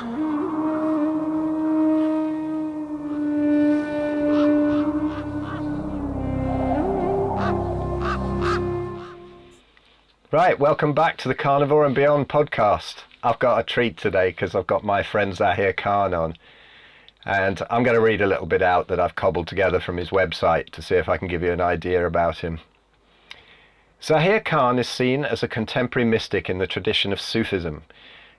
Right, welcome back to the Carnivore and Beyond podcast. I've got a treat today because I've got my friend Zahir Khan on, and I'm going to read a little bit out that I've cobbled together from his website to see if I can give you an idea about him. Zahir Khan is seen as a contemporary mystic in the tradition of Sufism,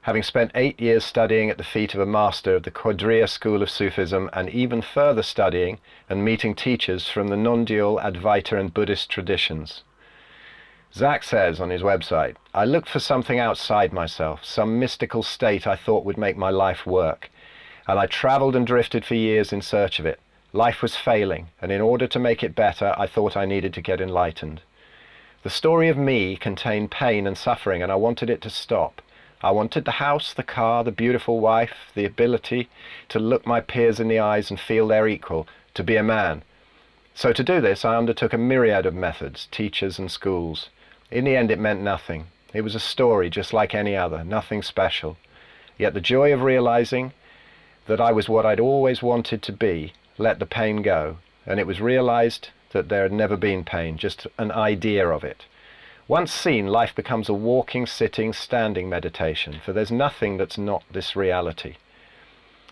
having spent 8 years studying at the feet of a master of the Qadriyya school of Sufism, and even further studying and meeting teachers from the nondual Advaita and Buddhist traditions. Zach says on his website, "I looked for something outside myself, some mystical state I thought would make my life work. And I traveled and drifted for years in search of it. Life was failing, and in order to make it better, I thought I needed to get enlightened. The story of me contained pain and suffering, and I wanted it to stop. I wanted the house, the car, the beautiful wife, the ability to look my peers in the eyes and feel their equal, to be a man. So to do this, I undertook a myriad of methods, teachers and schools. In the end, it meant nothing. It was a story just like any other, nothing special. Yet the joy of realizing that I was what I'd always wanted to be let the pain go, and it was realized that there had never been pain, just an idea of it. Once seen, life becomes a walking, sitting, standing meditation, for there's nothing that's not this reality.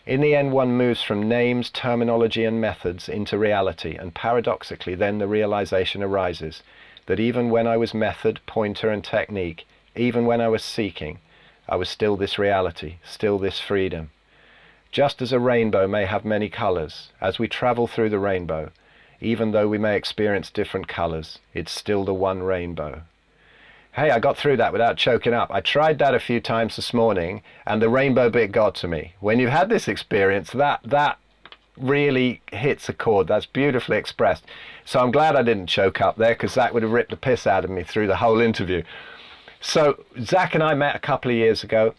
In the end, one moves from names, terminology, and methods into reality, and paradoxically then the realization arises that even when I was method, pointer, and technique, even when I was seeking, I was still this reality, still this freedom. Just as a rainbow may have many colors, as we travel through the rainbow, even though we may experience different colors, it's still the one rainbow." Hey, I got through that without choking up. I tried that a few times this morning, and the rainbow bit got to me. When you've had this experience, that really hits a chord. That's beautifully expressed. So I'm glad I didn't choke up there, because that would have ripped the piss out of me through the whole interview. So Zach and I met a couple of years ago.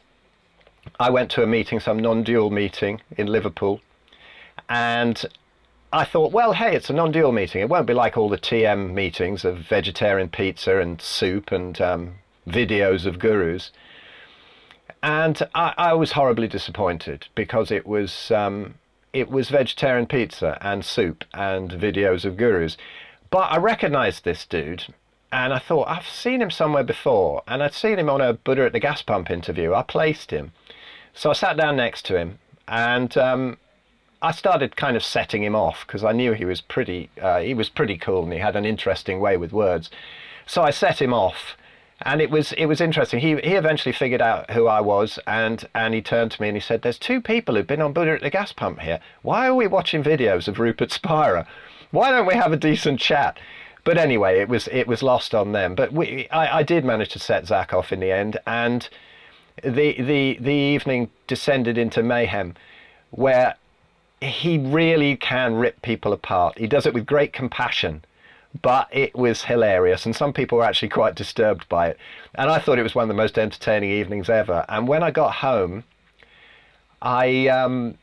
I went to a meeting, some non-dual meeting in Liverpool, and I thought, well, hey, it's a non-dual meeting. It won't be like all the TM meetings of vegetarian pizza and soup and videos of gurus. And I was horribly disappointed, because it was vegetarian pizza and soup and videos of gurus. But I recognized this dude, and I thought, I've seen him somewhere before, and I'd seen him on a Buddha at the gas pump interview. I placed him. So I sat down next to him, and I started kind of setting him off, because I knew he was pretty cool, and he had an interesting way with words. So I set him off, and it was interesting. He eventually figured out who I was, and he turned to me and he said, "There's two people who've been on Buddha at the gas pump here. Why are we watching videos of Rupert Spira? Why don't we have a decent chat?" But anyway, it was lost on them. But I did manage to set Zach off in the end, and the evening descended into mayhem, where he really can rip people apart. He does it with great compassion, but it was hilarious, and some people were actually quite disturbed by it. And I thought it was one of the most entertaining evenings ever. And when I got home, I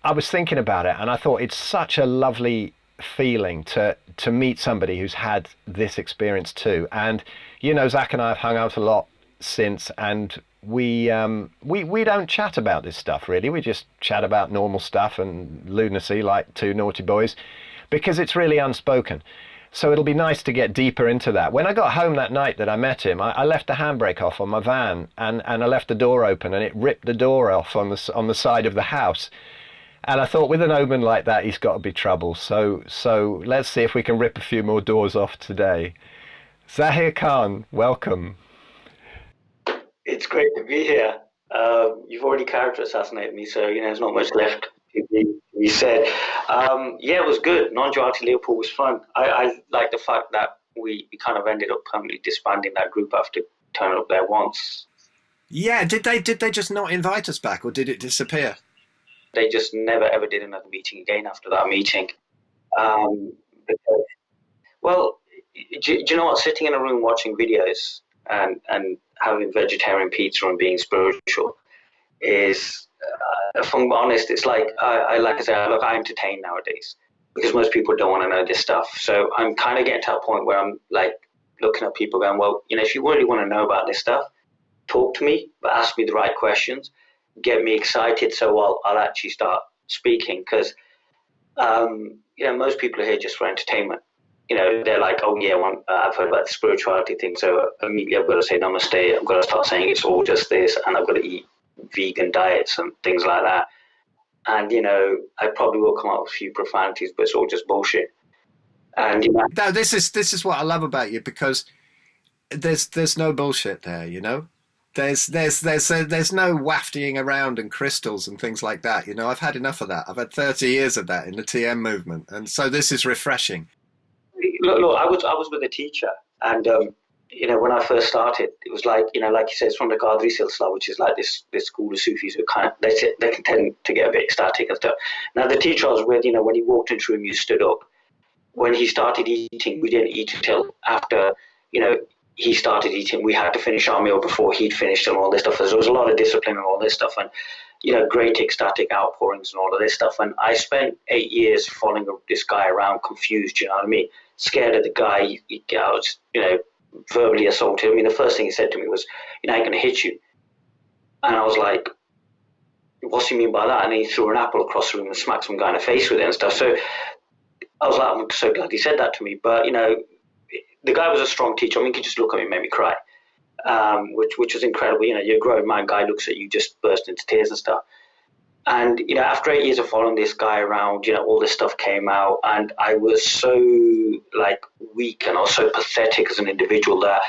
was thinking about it, and I thought it's such a lovely feeling to meet somebody who's had this experience too. And Zach and I have hung out a lot since, and we don't chat about this stuff really. We just chat about normal stuff and lunacy like two naughty boys, because it's really unspoken. So it'll be nice to get deeper into that. When I got home that night that I met him, I left the handbrake off on my van, and I left the door open, and it ripped the door off on the side of the house. And I thought, with an omen like that, he's got to be trouble. So let's see if we can rip a few more doors off today. Zahir Khan, welcome. It's great to be here. You've already character assassinated me, so there's not much left to be said. Yeah, it was good. Non-duality Liverpool was fun. I like the fact that we kind of ended up permanently disbanding that group after turning up there once. Yeah, did they just not invite us back, or did it disappear? They just never ever did another meeting again after that meeting. Well, do you know what? Sitting in a room watching videos and having vegetarian pizza and being spiritual is, if I'm honest, it's like I entertain nowadays, because most people don't want to know this stuff. So I'm kind of getting to a point where I'm like looking at people going, well, if you really want to know about this stuff, talk to me, but ask me the right questions. get me excited, so I'll actually start speaking, because most people are here just for entertainment. They're like, oh yeah, I've heard about the spirituality thing, so immediately I've got to say namaste. I've got to start saying it's all just this, and I've got to eat vegan diets and things like that. And I probably will come out with a few profanities, but it's all just bullshit. And No, this is what I love about you, because there's no bullshit there. There's no wafting around and crystals and things like that. I've had enough of that. I've had 30 years of that in the TM movement, and so this is refreshing. Look, I was with a teacher, and when I first started, it was like like you said, it's from the Qadriyya silsila, which is like this school of Sufis who they can tend to get a bit ecstatic and stuff. Now the teacher I was with, when he walked into a room, you stood up. When he started eating, we didn't eat until after he started eating. We had to finish our meal before he'd finished and all this stuff. There was a lot of discipline and all this stuff, and great ecstatic outpourings and all of this stuff. And I spent 8 years following this guy around, confused. You know what I mean? Scared of the guy. I was, verbally assaulted. I mean, the first thing he said to me was, "I'm going to hit you," and I was like, "What's he mean by that?" And he threw an apple across the room and smacked some guy in the face with it and stuff. So I was like, I'm so glad he said that to me. But the guy was a strong teacher. I mean, he could just look at me and make me cry, which was incredible. You're a grown man, guy looks at you, just burst into tears and stuff. And after 8 years of following this guy around, all this stuff came out, and I was so weak, and I was so pathetic as an individual that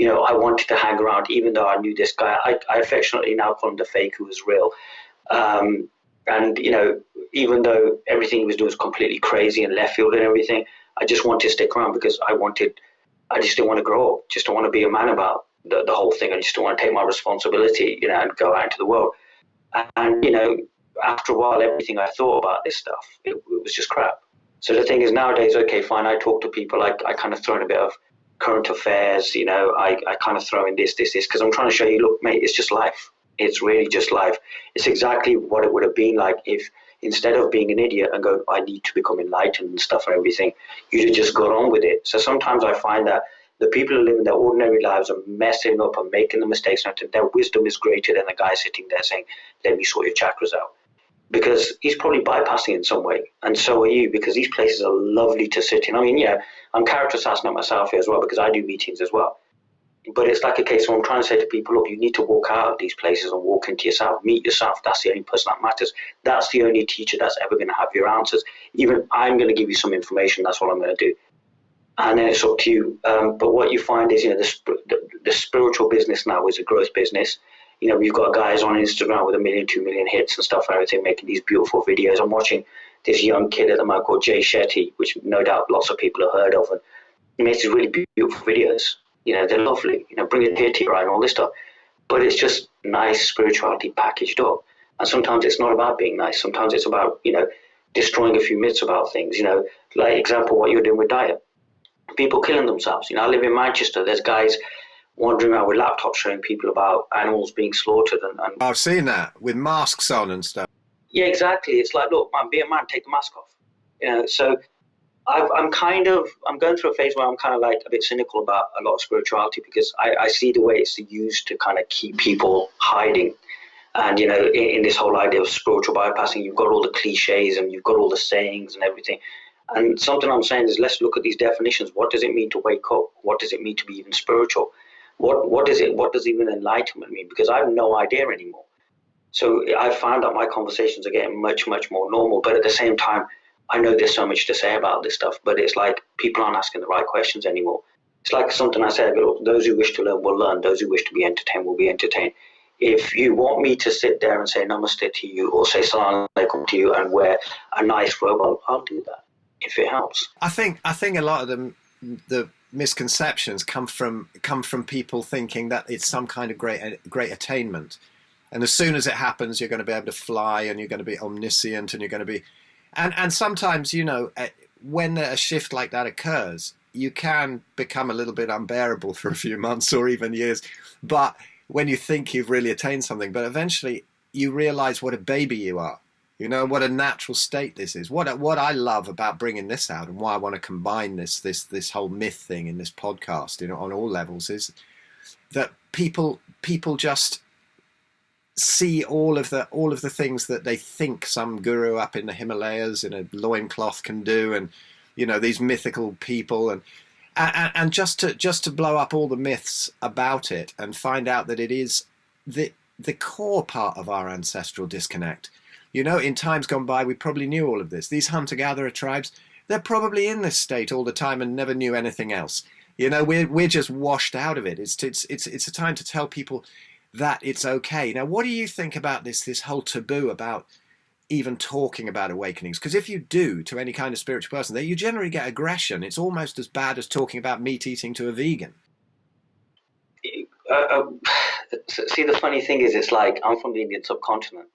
I wanted to hang around, even though I knew this guy. I affectionately now call him the fake who was real. And even though everything he was doing was completely crazy and left field and everything, I just wanted to stick around because I just didn't want to grow up, just don't want to be a man about the whole thing. I just don't want to take my responsibility, and go out into the world. And after a while, everything I thought about this stuff, it was just crap. So the thing is, nowadays, okay, fine, I talk to people, I kind of throw in a bit of current affairs, I kind of throw in this, because I'm trying to show you, look, mate, it's just life. It's really just life. It's exactly what it would have been like if, instead of being an idiot and going, I need to become enlightened and stuff and everything, you'd have just got on with it. So sometimes I find that the people who live in their ordinary lives are messing up and making the mistakes, and their wisdom is greater than the guy sitting there saying, let me sort your chakras out. Because he's probably bypassing in some way, and so are you, because these places are lovely to sit in. I mean, I'm character assassinating myself here as well, because I do meetings as well. But it's like a case where I'm trying to say to people, look, you need to walk out of these places and walk into yourself, meet yourself. That's the only person that matters. That's the only teacher that's ever going to have your answers. Even I'm going to give you some information. That's what I'm going to do. And then it's up to you. But what you find is, the spiritual business now is a growth business. We've got guys on Instagram with 1 million, 2 million hits and stuff and everything, making these beautiful videos. I'm watching this young kid at the moment called Jay Shetty, which no doubt lots of people have heard of. And he makes these really beautiful videos. They're lovely. Bring it here to your eye and all this stuff. But it's just nice spirituality packaged up. And sometimes it's not about being nice. Sometimes it's about, destroying a few myths about things. Like example, what you're doing with diet. People killing themselves. I live in Manchester. There's guys wandering around with laptops showing people about animals being slaughtered. And I've seen that with masks on and stuff. Yeah, exactly. It's like, look, man, be a man, take the mask off. So I'm going through a phase where I'm kind of like a bit cynical about a lot of spirituality, because I see the way it's used to kind of keep people hiding. And, in this whole idea of spiritual bypassing, you've got all the cliches and you've got all the sayings and everything. And something I'm saying is, let's look at these definitions. What does it mean to wake up? What does it mean to be even spiritual? What does even enlightenment mean? Because I have no idea anymore. So I found that my conversations are getting much, much more normal. But at the same time, I know there's so much to say about this stuff, but it's like people aren't asking the right questions anymore. It's like something I said, those who wish to learn will learn. Those who wish to be entertained will be entertained. If you want me to sit there and say namaste to you or say salam alaikum to you and wear a nice robe, I'll do that if it helps. I think a lot of the misconceptions come from people thinking that it's some kind of great attainment. And as soon as it happens, you're going to be able to fly and you're going to be omniscient and you're going to be... And sometimes, when a shift like that occurs, you can become a little bit unbearable for a few months or even years. But when you think you've really attained something, but eventually you realize what a baby you are, what a natural state this is. What I love about bringing this out and why I want to combine this whole myth thing in this podcast, on all levels, is that people just see all of the things that they think some guru up in the Himalayas in a loincloth can do, and these mythical people, and just to blow up all the myths about it and find out that it is the core part of our ancestral disconnect. In times gone by, we probably knew all of this. These hunter-gatherer tribes, they're probably in this state all the time and never knew anything else. We're just washed out of it. It's a time to tell people that it's okay. Now, what do you think about this whole taboo about even talking about awakenings? Because if you do to any kind of spiritual person, you generally get aggression. It's almost as bad as talking about meat eating to a vegan. See, the funny thing is, it's like I'm from the Indian subcontinent.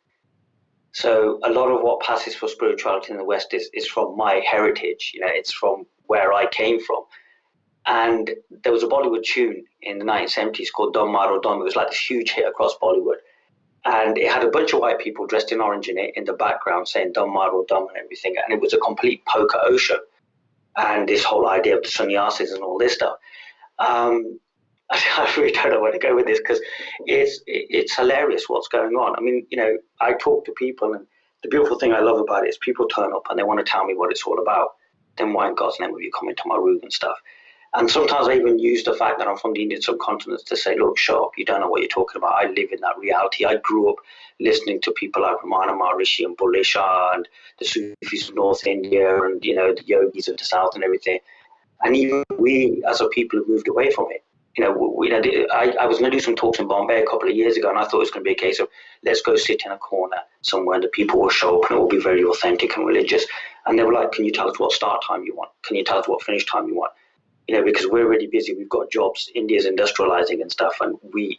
So a lot of what passes for spirituality in the West is from my heritage. It's from where I came from. And there was a Bollywood tune in the 1970s called Dum Maro Dum. It was like this huge hit across Bollywood. And it had a bunch of white people dressed in orange in the background saying Dum Maro Dum and everything. And it was a complete poker Osho. And this whole idea of the sannyasis and all this stuff. I really don't know where to go with this, because it's hilarious what's going on. I mean, I talk to people, and the beautiful thing I love about it is people turn up and they want to tell me what it's all about. Then why in God's name have you come into my room and stuff? And sometimes I even use the fact that I'm from the Indian subcontinent to say, look, shut up, you don't know what you're talking about. I live in that reality. I grew up listening to people like Ramana Maharishi and Bullhe Shah and the Sufis of North India and, the yogis of the South and everything. And even we, as a people, have moved away from it. I was going to do some talks in Bombay a couple of years ago, and I thought it was going to be a case of let's go sit in a corner somewhere and the people will show up and it will be very authentic and religious. And they were like, can you tell us what start time you want? Can you tell us what finish time you want? Because we're really busy, we've got jobs, India's industrializing and stuff, and we're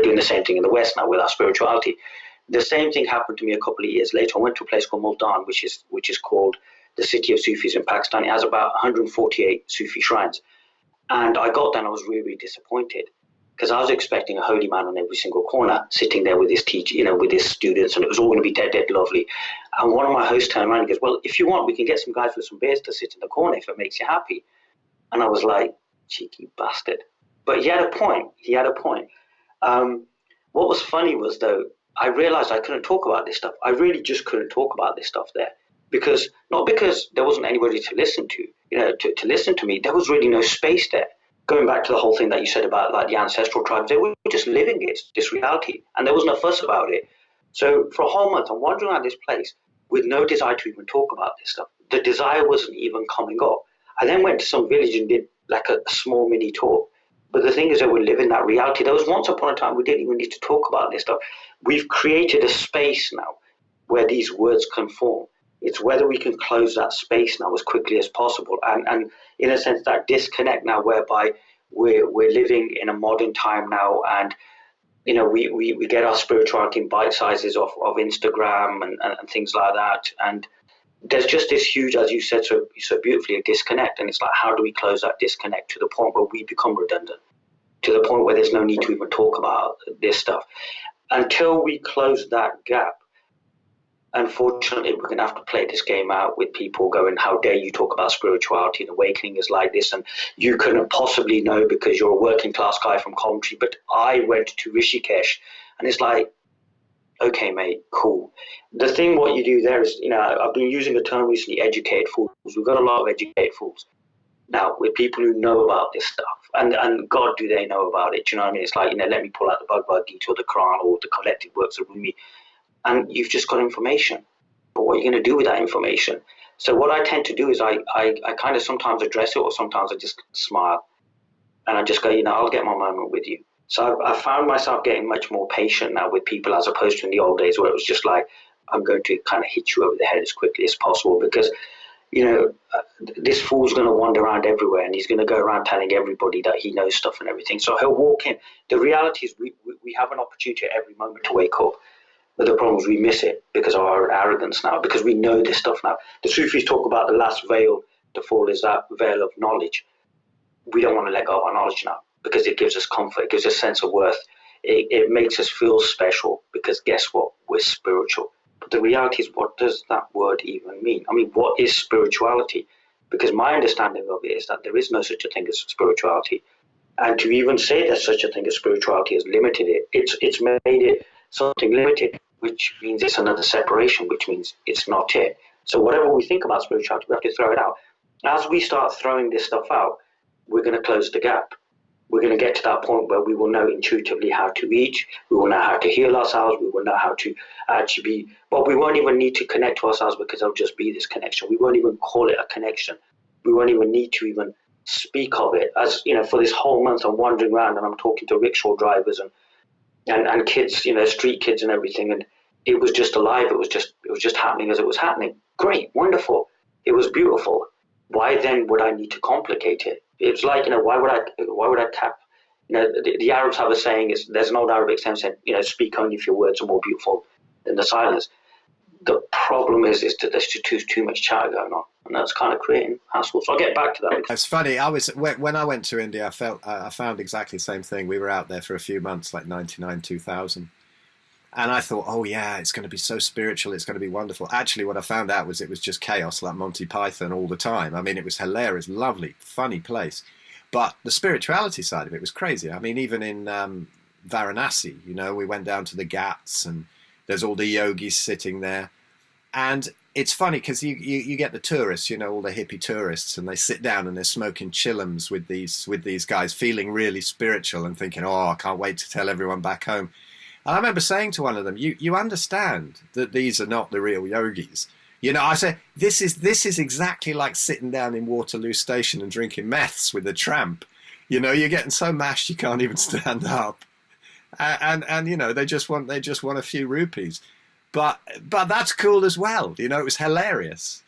doing the same thing in the West now with our spirituality. The same thing happened to me a couple of years later. I went to a place called Multan, which is called the city of Sufis in Pakistan. It has about 148 Sufi shrines. And I got there and I was really, really disappointed, because I was expecting a holy man on every single corner, sitting there with his teacher, with his students, and it was all going to be dead, dead lovely. And one of my hosts turned around and goes, well, if you want, we can get some guys with some beers to sit in the corner if it makes you happy. And I was like, cheeky bastard. But he had a point. What was funny was, though, I realized I couldn't talk about this stuff. I really just couldn't talk about this stuff there. Not because there wasn't anybody to listen to, to listen to me. There was really no space there. Going back to the whole thing that you said about like the ancestral tribes, they were just living it, this reality, and there was no fuss about it. So for a whole month, I'm wandering around this place with no desire to even talk about this stuff. The desire wasn't even coming up. I then went to some village and did like a small mini talk. But the thing is that we're living that reality. There was once upon a time we didn't even need to talk about this stuff. We've created a space now where these words can form. It's whether we can close that space now as quickly as possible. And in a sense, that disconnect now whereby we're living in a modern time now, and we get our spirituality in bite sizes of Instagram and things like that. And there's just this huge, as you said so beautifully, a disconnect. And it's like, how do we close that disconnect to the point where we become redundant, to the point where there's no need to even talk about this stuff? Until we close that gap, unfortunately, we're going to have to play this game out with people going, how dare you talk about spirituality and awakening is like this, and you couldn't possibly know because you're a working class guy from Coventry, but I went to Rishikesh. And it's like, okay, mate, cool. The thing what you do there is, I've been using the term recently, educated fools. We've got a lot of educated fools now with people who know about this stuff. And God, do they know about it? Do you know what I mean? It's like, let me pull out the Bhagavad Gita or the Quran or the collected works of Rumi. And you've just got information. But what are you going to do with that information? So what I tend to do is I kind of sometimes address it, or sometimes I just smile. And I just go, I'll get my moment with you. So I found myself getting much more patient now with people, as opposed to in the old days where it was just like, I'm going to kind of hit you over the head as quickly as possible, because, this fool's going to wander around everywhere and he's going to go around telling everybody that he knows stuff and everything. So he'll walk in. The reality is we have an opportunity at every moment to wake up. But the problem is we miss it because of our arrogance now, because we know this stuff now. The Sufis talk about the last veil to fall is that veil of knowledge. We don't want to let go of our knowledge now, because it gives us comfort, it gives us a sense of worth. It makes us feel special, because guess what? We're spiritual. But the reality is, what does that word even mean? I mean, what is spirituality? Because my understanding of it is that there is no such a thing as spirituality. And to even say that such a thing as spirituality has limited it. It's made it something limited, which means it's another separation, which means it's not it. So whatever we think about spirituality, we have to throw it out. As we start throwing this stuff out, we're going to close the gap. We're going to get to that point where we will know intuitively how to eat, we will know how to heal ourselves, we will know how to actually be, but we won't even need to connect to ourselves because there'll just be this connection. We won't even call it a connection. We won't even need to even speak of it. As you know, for this whole month I'm wandering around and I'm talking to rickshaw drivers and kids, you know, street kids and everything, and it was just alive. It was just happening as it was happening. Great, wonderful. It was beautiful. Why then would I need to complicate it? It's like, you know, why would I tap? You know, the Arabs have a saying. There's an old Arabic saying, you know, speak only if your words are more beautiful than the silence. The problem is that there's too much chatter going on, and that's kind of creating hassle. So I'll get back to that. It's funny. When I went to India, I found exactly the same thing. We were out there for a few months, like 99, 2000. And I thought, oh yeah, it's going to be so spiritual, it's going to be wonderful. Actually, what I found out was it was just chaos, like Monty Python all the time. I mean, it was hilarious, lovely, funny place. But the spirituality side of it was crazy. I mean, even in Varanasi, you know, we went down to the Ghats and there's all the yogis sitting there. And it's funny because you get the tourists, you know, all the hippie tourists, and they sit down and they're smoking chillums with these guys, feeling really spiritual and thinking, oh, I can't wait to tell everyone back home. And I remember saying to one of them, you understand that these are not the real yogis. You know, I said, this is exactly like sitting down in Waterloo Station and drinking meths with a tramp. You know, you're getting so mashed you can't even stand up. And you know, they just want a few rupees. But that's cool as well. You know, it was hilarious.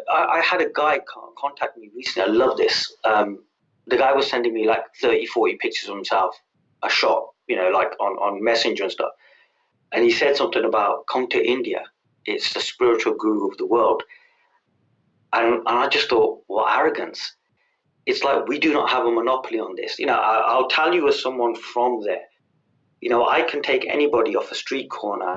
I had a guy contact me recently. I love this. The guy was sending me like 30, 40 pictures of himself, a shot, you know, like on Messenger and stuff. And he said something about, come to India. It's the spiritual guru of the world. And I just thought, what arrogance. It's like we do not have a monopoly on this. You know, I'll tell you as someone from there, you know, I can take anybody off a street corner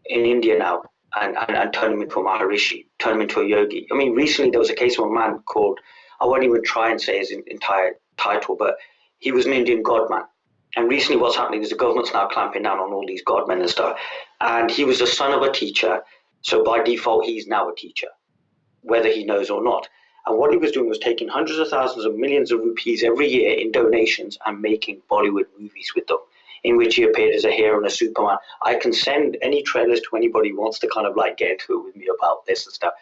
in India now and turn him into a Maharishi, turn him into a yogi. I mean, recently there was a case of a man called, I won't even try and say his entire title, but he was an Indian godman. And recently what's happening is the government's now clamping down on all these godmen and stuff. And he was the son of a teacher, so by default he's now a teacher, whether he knows or not. And what he was doing was taking hundreds of thousands of millions of rupees every year in donations and making Bollywood movies with them, in which he appeared as a hero and a Superman. I can send any trailers to anybody who wants to kind of like get into it with me about this and stuff.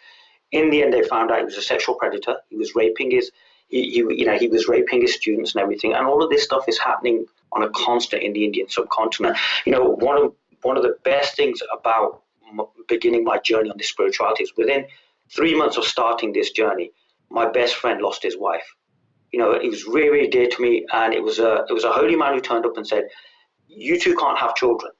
In the end, they found out he was a sexual predator. He was raping he was raping his students and everything. And all of this stuff is happening on a constant in the Indian subcontinent. You know, one of the best things about beginning my journey on this spirituality is within 3 months of starting this journey, my best friend lost his wife. You know, he was really, really dear to me, and it was a holy man who turned up and said, you two can't have children,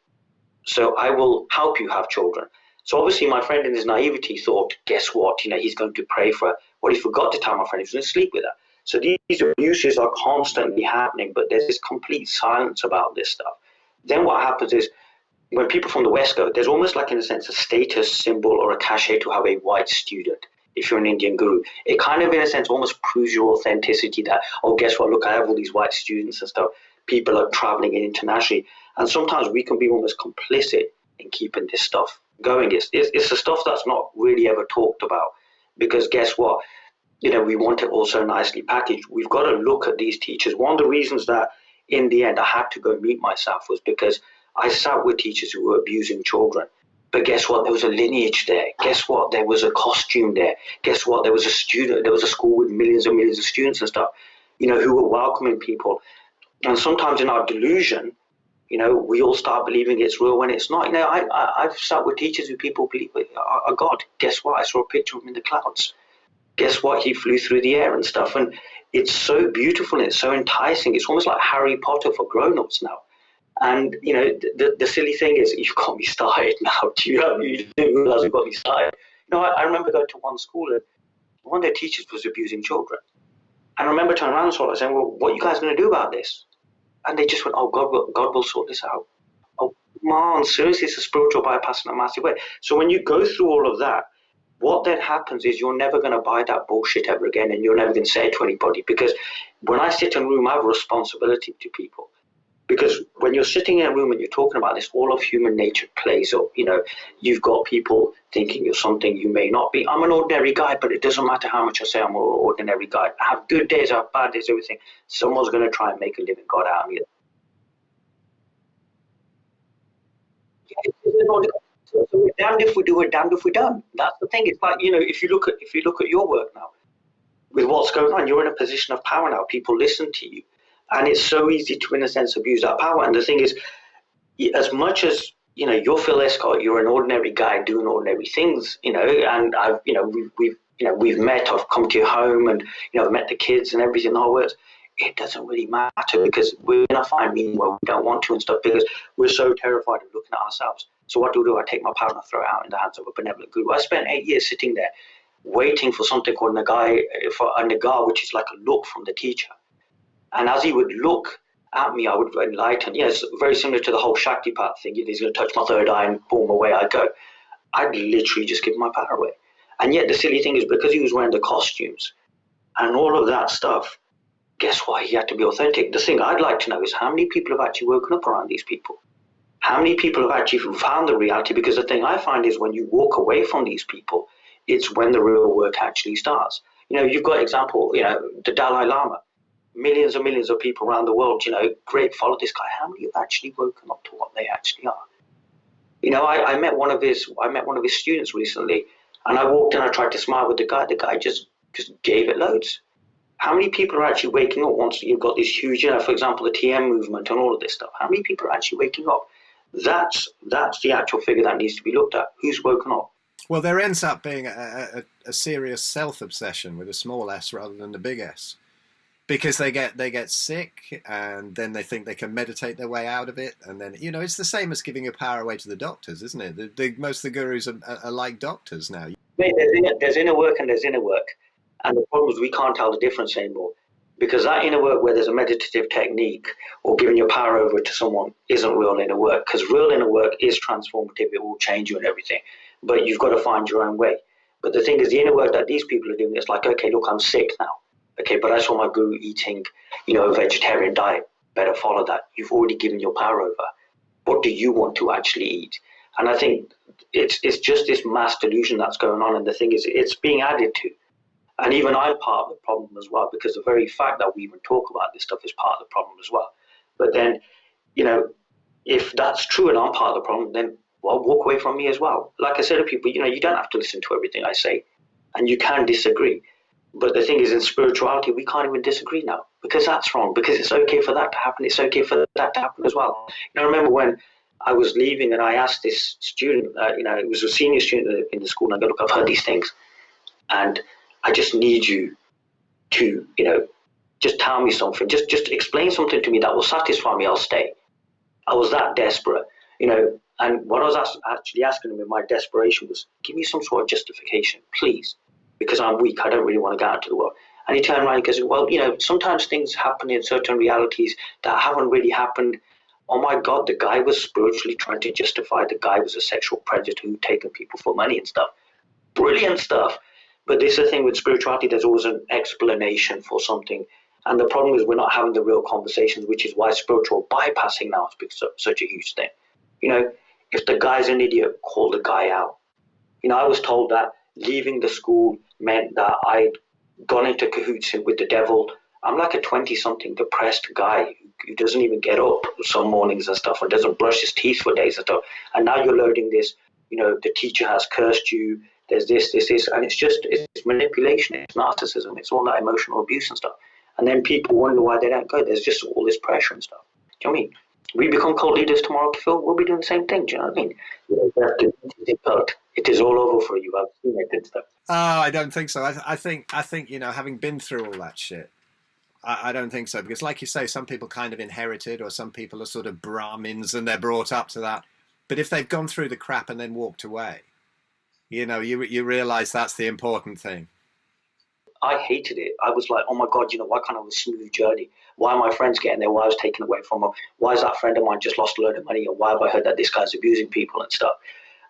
so I will help you have children. So obviously my friend in his naivety thought, guess what, you know, he's going to pray for her. What he forgot to tell my friend, he was going to sleep with her. So these abuses are constantly happening, but there's this complete silence about this stuff. Then what happens is, when people from the West go, there's almost like, in a sense, a status symbol or a cachet to have a white student. If you're an Indian guru, it kind of, in a sense, almost proves your authenticity that, oh, guess what, look, I have all these white students and stuff. People are traveling in internationally. And sometimes we can be almost complicit in keeping this stuff going. It's the stuff that's not really ever talked about, because guess what? You know, we want it all so nicely packaged. We've got to look at these teachers. One of the reasons that in the end I had to go meet myself was because I sat with teachers who were abusing children. But guess what? There was a lineage there. Guess what? There was a costume there. Guess what? There was a student. There was a school with millions and millions of students and stuff, you know, who were welcoming people. And sometimes in our delusion, you know, we all start believing it's real when it's not. You know, I've sat with teachers who people believe are God. Guess what? I saw a picture of him in the clouds. Guess what? He flew through the air and stuff. And it's so beautiful and it's so enticing. It's almost like Harry Potter for grown-ups now. And, you know, the silly thing is, you've got me started now. You didn't realize you've got me started. You know, I remember going to one school and one of their teachers was abusing children. And I remember turning around and sort of saying, well, what are you guys going to do about this? And they just went, oh, God will sort this out. Oh, man, seriously, it's a spiritual bypass in a massive way. So when you go through all of that, what then happens is you're never going to buy that bullshit ever again, and you're never going to say it to anybody. Because when I sit in a room, I have a responsibility to people. Because when you're sitting in a room and you're talking about this, all of human nature plays up. You've got people thinking you're something you may not be. I'm an ordinary guy, but it doesn't matter how much I say I'm an ordinary guy. I have good days, I have bad days, everything. Someone's going to try and make a living God out of me. So we're damned if we do, we're damned if we don't. That's the thing. It's like, if you look at your work now, with what's going on, you're in a position of power now. People listen to you. And it's so easy to, in a sense, abuse that power. And the thing is, as much as, you're Phil Escott, you're an ordinary guy doing ordinary things, and I've, we've met, I've come to your home and, I've met the kids and everything, the whole works. It doesn't really matter because we're going to find meaning where we don't want to and stuff because we're so terrified of looking at ourselves. So what do? I take my power and I throw it out in the hands of a benevolent guru. I spent 8 years sitting there waiting for something called for a nagar, which is like a look from the teacher. And as he would look at me, I would enlighten. It's very similar to the whole Shaktipat thing. He's going to touch my third eye and boom, away I go. I'd literally just give my power away. And yet the silly thing is because he was wearing the costumes and all of that stuff, guess what? He had to be authentic. The thing I'd like to know is how many people have actually woken up around these people? How many people have actually found the reality? Because the thing I find is when you walk away from these people, it's when the real work actually starts. You've got example, the Dalai Lama. Millions and millions of people around the world, great, follow this guy. How many have actually woken up to what they actually are? I met one of his students recently, and I walked in, I tried to smile with the guy. The guy just gave it loads. How many people are actually waking up once you've got this huge, for example, the TM movement and all of this stuff? How many people are actually waking up? That's the actual figure that needs to be looked at. Who's woken up? Well, there ends up being a serious self-obsession with a small s rather than the big S. Because they get sick and then they think they can meditate their way out of it. And then, it's the same as giving your power away to the doctors, isn't it? Most of the gurus are like doctors now. There's inner work and there's inner work. And the problem is we can't tell the difference anymore. Because that inner work where there's a meditative technique or giving your power over to someone isn't real inner work. Because real inner work is transformative. It will change you and everything. But you've got to find your own way. But the thing is, the inner work that these people are doing, it's like, okay, look, I'm sick now. Okay, but I saw my guru eating, a vegetarian diet. Better follow that. You've already given your power over. What do you want to actually eat? And I think it's just this mass delusion that's going on. And the thing is, it's being added to. And even I'm part of the problem as well, because the very fact that we even talk about this stuff is part of the problem as well. But then, if that's true and I'm part of the problem, then, walk away from me as well. Like I said to people, you don't have to listen to everything I say. And you can disagree. But the thing is, in spirituality, we can't even disagree now because that's wrong. Because it's okay for that to happen. It's okay for that to happen as well. I remember when I was leaving and I asked this student, it was a senior student in the school, and I go, look, I've heard these things. And I just need you to, just tell me something. Just explain something to me that will satisfy me. I'll stay. I was that desperate, And what I was actually asking him in my desperation was, give me some sort of justification, please. Because I'm weak, I don't really want to go out to the world. And he turned around and goes, well, sometimes things happen in certain realities that haven't really happened. Oh my God, the guy was spiritually trying to justify the guy was a sexual predator who'd taken people for money and stuff. Brilliant stuff. But this is the thing with spirituality, there's always an explanation for something. And the problem is we're not having the real conversations, which is why spiritual bypassing now has become such a huge thing. If the guy's an idiot, call the guy out. I was told that leaving the school meant that I'd gone into cahoots with the devil. I'm like a 20-something depressed guy who doesn't even get up some mornings and stuff and doesn't brush his teeth for days and stuff. And now you're loading this, the teacher has cursed you, there's this, and it's manipulation, it's narcissism, it's all that emotional abuse and stuff. And then people wonder why they don't go. There's just all this pressure and stuff. Do you know what I mean? We become cult leaders tomorrow, Phil, we'll be doing the same thing. Do you know what I mean? It is all over for you. I've seen it and stuff. I don't think so. I think having been through all that shit, I don't think so. Because like you say, some people kind of inherited, or some people are sort of Brahmins and they're brought up to that. But if they've gone through the crap and then walked away, you realise that's the important thing. I hated it. I was like, oh my God, why can't I have a smooth journey? Why are my friends getting there? Why I was taken away from them? Why is that friend of mine just lost a load of money? And why have I heard that this guy's abusing people and stuff?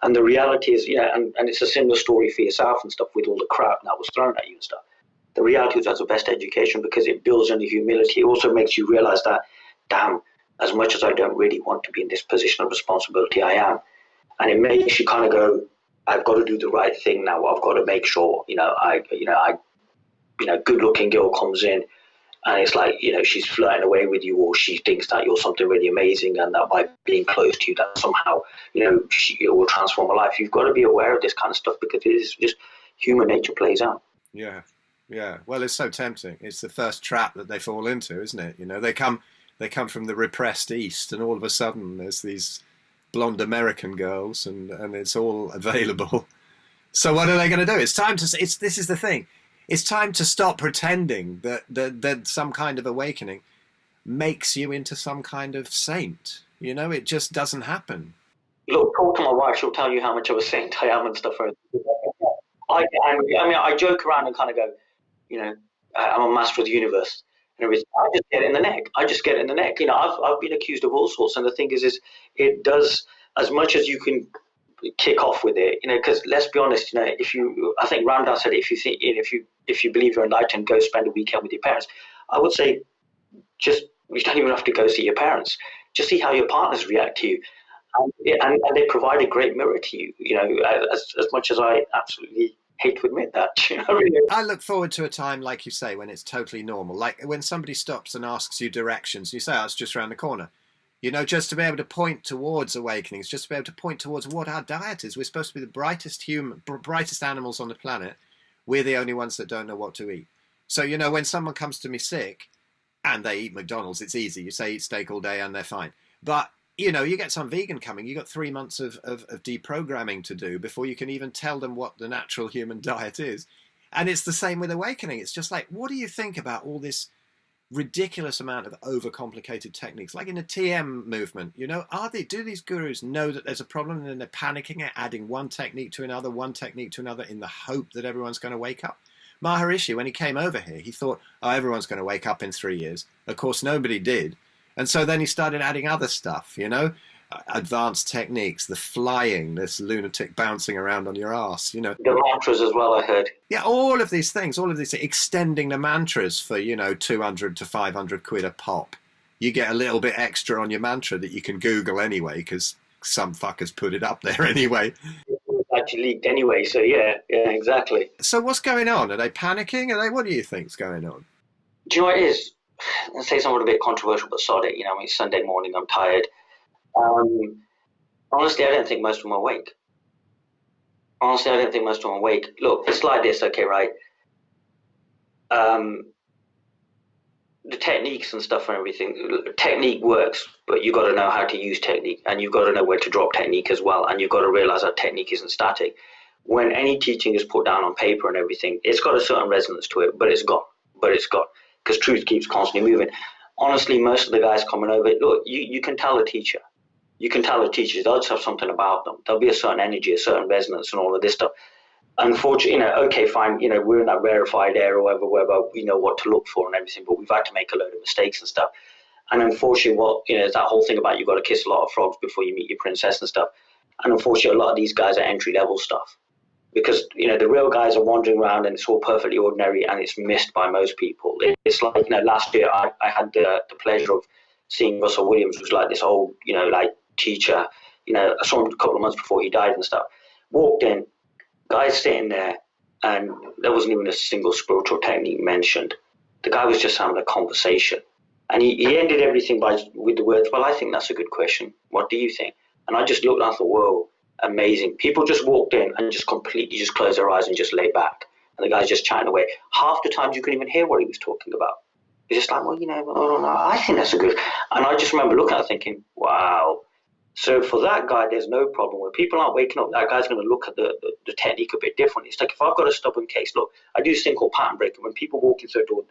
And the reality is, and it's a similar story for yourself and stuff with all the crap that was thrown at you and stuff. The reality is that's the best education because it builds on the humility. It also makes you realize that, damn, as much as I don't really want to be in this position of responsibility, I am. And it makes you kind of go, I've got to do the right thing now. I've got to make sure, good looking girl comes in and it's like, she's flirting away with you, or she thinks that you're something really amazing, and that by being close to you, that somehow, it will transform her life. You've got to be aware of this kind of stuff, because it is just human nature plays out. Yeah. Yeah. Well, it's so tempting. It's the first trap that they fall into, isn't it? They come from the repressed East, and all of a sudden there's these blonde American girls, and it's all available. So what are they going to do? It's time to. This is the thing. It's time to stop pretending that some kind of awakening makes you into some kind of saint. It just doesn't happen. Look, talk to my wife. She'll tell you how much of a saint I am and stuff. I joke around and kind of go, I'm a master of the universe. And everything. I just get it in the neck. I've been accused of all sorts. And the thing is it does, as much as you can kick off with it, because let's be honest, I think Ramdas said, if you believe you're enlightened, go spend a weekend with your parents. I would say, you don't even have to go see your parents. Just see how your partners react to you. And they provide a great mirror to you, as much as I absolutely hate to admit that. I look forward to a time, like you say, when it's totally normal. Like when somebody stops and asks you directions, you say, oh, it's just around the corner. Just to be able to point towards awakenings, just to be able to point towards what our diet is. We're supposed to be the brightest animals on the planet. We're the only ones that don't know what to eat. So, when someone comes to me sick and they eat McDonald's, it's easy. You say eat steak all day and they're fine. But, you get some vegan coming, you got 3 months of deprogramming to do before you can even tell them what the natural human diet is. And it's the same with awakening. It's just like, what do you think about all this ridiculous amount of overcomplicated techniques, like in the TM movement? Do these gurus know that there's a problem, and then they're panicking at adding one technique to another in the hope that everyone's going to wake up? Maharishi, when he came over here, he thought, oh, everyone's going to wake up in 3 years. Of course, nobody did. And so then he started adding other stuff, advanced techniques, the flying, this lunatic bouncing around on your ass, The mantras as well, I heard. Yeah, all of these things, extending the mantras for, 200 to 500 quid a pop. You get a little bit extra on your mantra that you can Google anyway, because some fuckers put it up there anyway. It's actually leaked anyway, so yeah, exactly. So what's going on? Are they panicking? What do you think's going on? Do you know what it is? I'll say something a bit controversial, but sod it. It's Sunday morning, I'm tired. Honestly, I don't think most of them are awake. Look, it's like this, okay, right? The techniques and stuff and everything, technique works, but you got to know how to use technique, and you've got to know where to drop technique as well, and you've got to realize that technique isn't static. When any teaching is put down on paper and everything, it's got a certain resonance to it, but it's gone. Because truth keeps constantly moving. Honestly, most of the guys coming over, look, you can tell a teacher. They'll just have something about them. There'll be a certain energy, a certain resonance, and all of this stuff. Unfortunately, okay, fine, we're in that rarefied air or wherever we know what to look for and everything, but we've had to make a load of mistakes and stuff. And unfortunately, it's that whole thing about you've got to kiss a lot of frogs before you meet your princess and stuff. And unfortunately, a lot of these guys are entry-level stuff. Because, the real guys are wandering around and it's all perfectly ordinary and it's missed by most people. It's like, last year I had the pleasure of seeing Russell Williams, who's like this old, teacher. I saw him a couple of months before he died and stuff. Walked in, guys sitting there, and there wasn't even a single spiritual technique mentioned. The guy was just having a conversation. And he ended everything with the words, well, I think that's a good question. What do you think? And I just looked and I thought, whoa. Amazing. People just walked in and just completely just closed their eyes and just lay back. And the guy's just chatting away. Half the times you couldn't even hear what he was talking about. It's just like, well, I think that's a good. And I just remember looking at it thinking, wow. So for that guy, there's no problem. When people aren't waking up, that guy's going to look at the technique a bit differently. It's like if I've got a stubborn case, look, I do this thing called pattern breaking. When people walk into the door,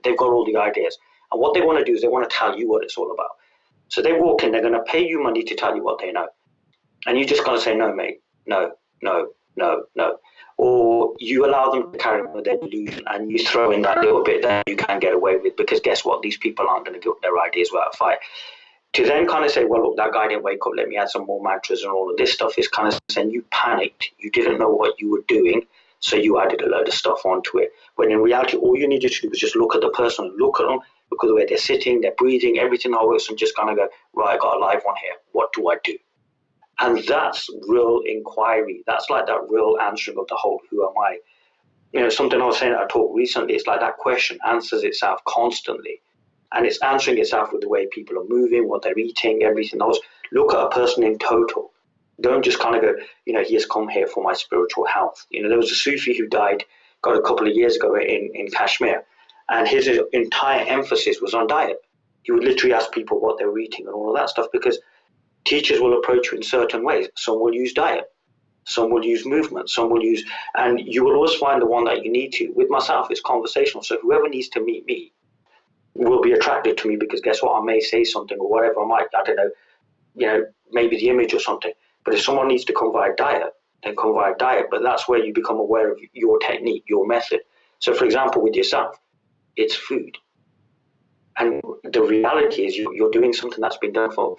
they've got all the ideas. And what they want to do is they want to tell you what it's all about. So they walk in, they're going to pay you money to tell you what they know. And you just got to say, no, mate, no. Or you allow them to carry on with their delusion and you throw in that little bit that you can get away with, because guess what? These people aren't going to give up their ideas without a fight. To then kind of say, well, look, that guy didn't wake up, let me add some more mantras and all of this stuff, is kind of saying you panicked, you didn't know what you were doing, so you added a load of stuff onto it. When in reality, all you needed to do was just look at the person, look at them, look at the way they're sitting, they're breathing, everything all works, and just kind of go, right, I got a live one here. What do I do? And that's real inquiry. That's like that real answering of the whole, who am I? You know, something I was saying at a talk recently, it's like that question answers itself constantly. And it's answering itself with the way people are moving, what they're eating, everything else. Look at a person in total. Don't just kind of go, you know, he has come here for my spiritual health. You know, there was a Sufi who died, got a couple of years ago in Kashmir, and his entire emphasis was on diet. He would literally ask people what they were eating and all of that stuff, because teachers will approach you in certain ways. Some will use diet, some will use movement, some will use, and you will always find the one that you need to. With myself, it's conversational. So whoever needs to meet me will be attracted to me, because guess what? I may say something or whatever. I might, I don't know, you know, maybe the image or something. But if someone needs to come via diet, then come via diet. But that's where you become aware of your technique, your method. So for example, with yourself, it's food. And the reality is you're doing something that's been done for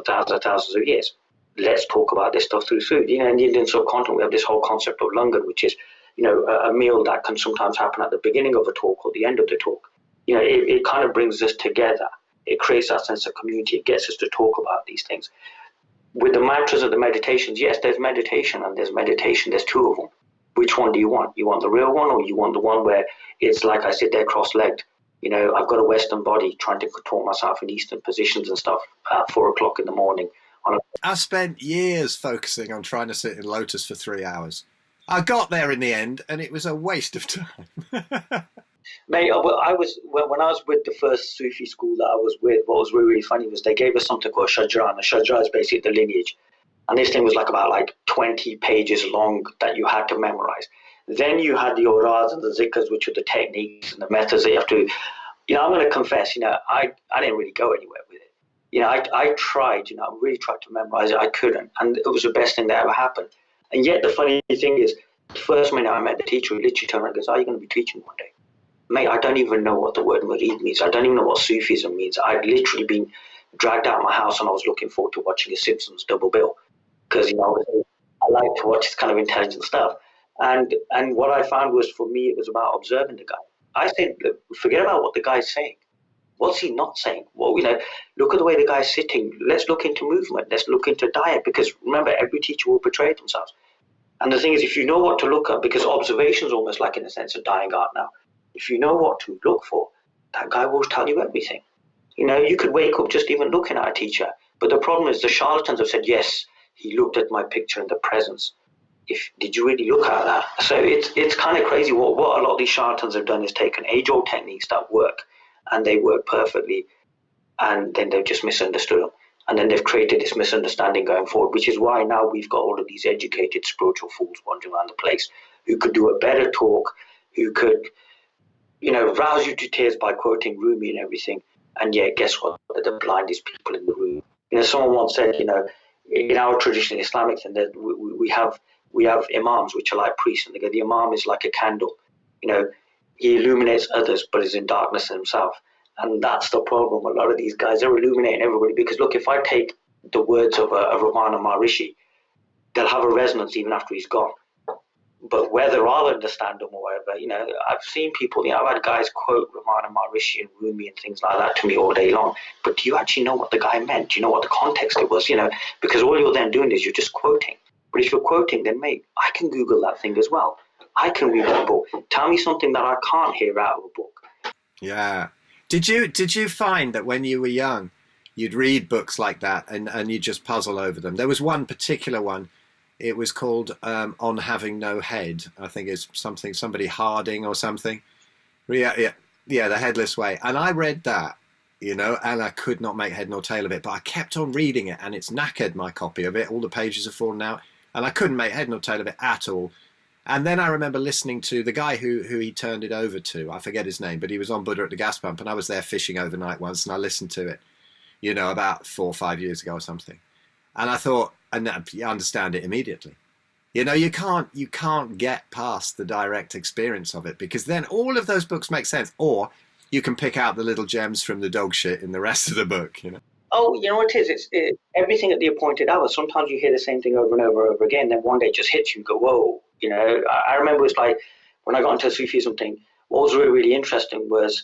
thousands of years. Let's talk about this stuff through food. You know, in the Indian subcontinent, we have this whole concept of langar, which is, you know, a meal that can sometimes happen at the beginning of a talk or the end of the talk. You know, it kind of brings us together. It creates that sense of community. It gets us to talk about these things. With the mantras of the meditations, yes, there's meditation and there's meditation. There's two of them. Which one do you want? You want the real one, or you want the one where it's like I sit there cross-legged? You know, I've got a Western body trying to contort myself in Eastern positions and stuff at 4 o'clock in the morning. I spent years focusing on trying to sit in lotus for 3 hours. I got there in the end, and it was a waste of time. Mate, when I was with the first Sufi school that I was with, what was really, really funny was they gave us something called Shajra, and the Shajra is basically the lineage. And this thing was like about 20 pages long that you had to memorize. Then you had the auras and the zikrs, which are the techniques and the methods that you have to, you know, I'm going to confess, you know, I didn't really go anywhere with it. You know, I tried, you know, I really tried to memorize it. I couldn't. And it was the best thing that ever happened. And yet the funny thing is, the first minute I met the teacher, he literally turned around and goes, "Are you going to be teaching one day?" Mate, I don't even know what the word murid means. I don't even know what Sufism means. I'd literally been dragged out of my house and I was looking forward to watching a Simpsons double bill. Because, you know, I like to watch this kind of intelligent stuff. And what I found was, for me, it was about observing the guy. I said, forget about what the guy's saying. What's he not saying? Well, you know, look at the way the guy's sitting. Let's look into movement. Let's look into diet. Because remember, every teacher will portray themselves. And the thing is, if you know what to look at, because observation is almost like, in a sense, a dying art now. If you know what to look for, that guy will tell you everything. You know, you could wake up just even looking at a teacher. But the problem is the charlatans have said, yes, he looked at my picture in the presence. Did you really look at that? So it's kind of crazy. What a lot of these charlatans have done is taken age-old techniques that work, and they work perfectly, and then they've just misunderstood them. And then they've created this misunderstanding going forward, which is why now we've got all of these educated spiritual fools wandering around the place who could do a better talk, who could, you know, rouse you to tears by quoting Rumi and everything. And yet, guess what? They're the blindest people in the room. You know, someone once said, you know, in our traditional Islamic thing, that we have imams, which are like priests, and the imam is like a candle. You know, he illuminates others, but is in darkness himself. And that's the problem. A lot of these guys are illuminating everybody. Because look, if I take the words of Ramana Maharishi, they'll have a resonance even after he's gone. But whether I'll understand them or whatever, you know, I've seen people, you know, I've had guys quote Ramana Maharishi and Rumi and things like that to me all day long. But do you actually know what the guy meant? Do you know what the context it was? You know, because all you're then doing is you're just quoting. But if you're quoting, then mate, I can Google that thing as well. I can read that book. Tell me something that I can't hear out of a book. Yeah. Did you find that when you were young, you'd read books like that and you'd just puzzle over them? There was one particular one. It was called On Having No Head. I think it's somebody Harding or something. Yeah, The Headless Way. And I read that, you know, and I could not make head nor tail of it, but I kept on reading it, and it's knackered, my copy of it. All the pages have fallen out, and I couldn't make head nor tail of it at all. And then I remember listening to the guy who he turned it over to. I forget his name, but he was on Buddha at the gas pump, and I was there fishing overnight once, and I listened to it, you know, about 4 or 5 years ago or something. And I thought, and you understand it immediately. You know, you can't get past the direct experience of it, because then all of those books make sense. Or you can pick out the little gems from the dog shit in the rest of the book, you know. Oh, you know what it is? It's everything at the appointed hour. Sometimes you hear the same thing over and over and over again. Then one day it just hits you and go, whoa. You know, I remember it's like when I got into the Sufism thing, what was really, really interesting was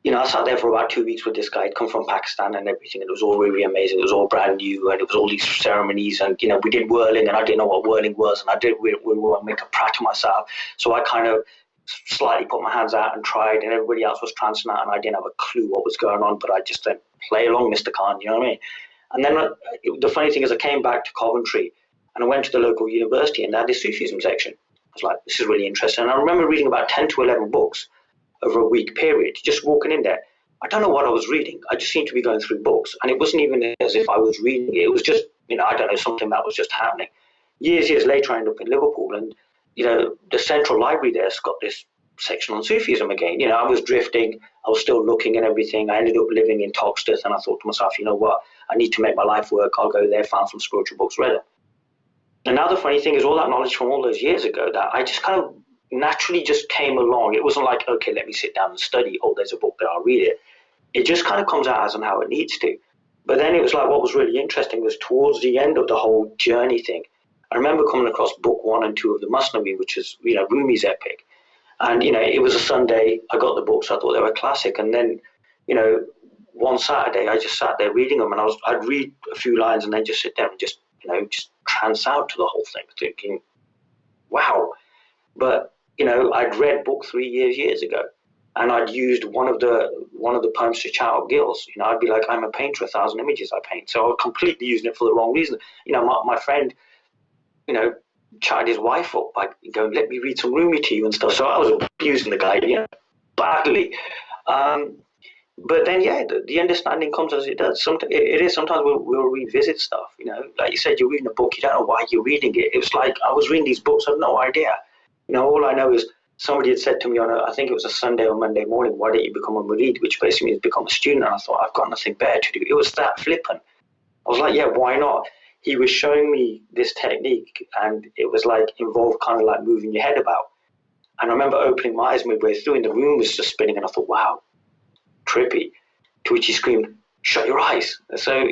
I sat there for about 2 weeks with this guy. He'd come from Pakistan and everything, and it was all really amazing. It was all brand new, and it was all these ceremonies, and we did whirling, and I didn't know what whirling was, and I did we make a prat to myself. So I kind of slightly put my hands out and tried, and everybody else was trancing out, and I didn't have a clue what was going on, but I just said, "Play along, Mr. Khan," you know what I mean? And then the funny thing is, I came back to Coventry, and I went to the local university, and they had this Sufism section. I was like, "This is really interesting." And I remember reading about 10 to 11 books over a week period, just walking in there. I don't know what I was reading. I just seemed to be going through books, and it wasn't even as if I was reading it. It was just, I don't know, something that was just happening. Years later, I ended up in Liverpool, and the central library there's got this section on Sufism again. I was drifting. I was still looking at everything. I ended up living in Toxteth, and I thought to myself, you know what? I need to make my life work. I'll go there, found some spiritual books, read them. And now the funny thing is, all that knowledge from all those years ago that I just kind of naturally just came along. It wasn't like, okay, let me sit down and study. Oh, there's a book there, I'll read it. It just kind of comes out as and how it needs to. But then it was like, what was really interesting was towards the end of the whole journey thing, I remember coming across book 1 and 2 of the Masnavi, which is, Rumi's epic. And, it was a Sunday. I got the books. I thought they were classic. And then, one Saturday, I just sat there reading them, and I'd read a few lines and then just sit there and just trance out to the whole thing, thinking, wow. But, I'd read book 3 years ago, and I'd used one of the poems to chat up gills. I'd be like, I'm a painter, 1,000 images I paint. So I was completely using it for the wrong reason. My friend, chatted his wife up by going, let me read some Rumi to you and stuff. So I was abusing the guy, badly. But then, the understanding comes as it does. Sometimes we'll revisit stuff, Like you said, you're reading a book, you don't know why you're reading it. It was like, I was reading these books, I have no idea. All I know is somebody had said to me I think it was a Sunday or Monday morning, why don't you become a murid, which basically means become a student. And I thought, I've got nothing better to do. It was that flippant. I was like, yeah, why not? He was showing me this technique, and it was like involved kind of like moving your head about. And I remember opening my eyes midway through, and the room was just spinning, and I thought, wow, trippy. To which he screamed, shut your eyes. So,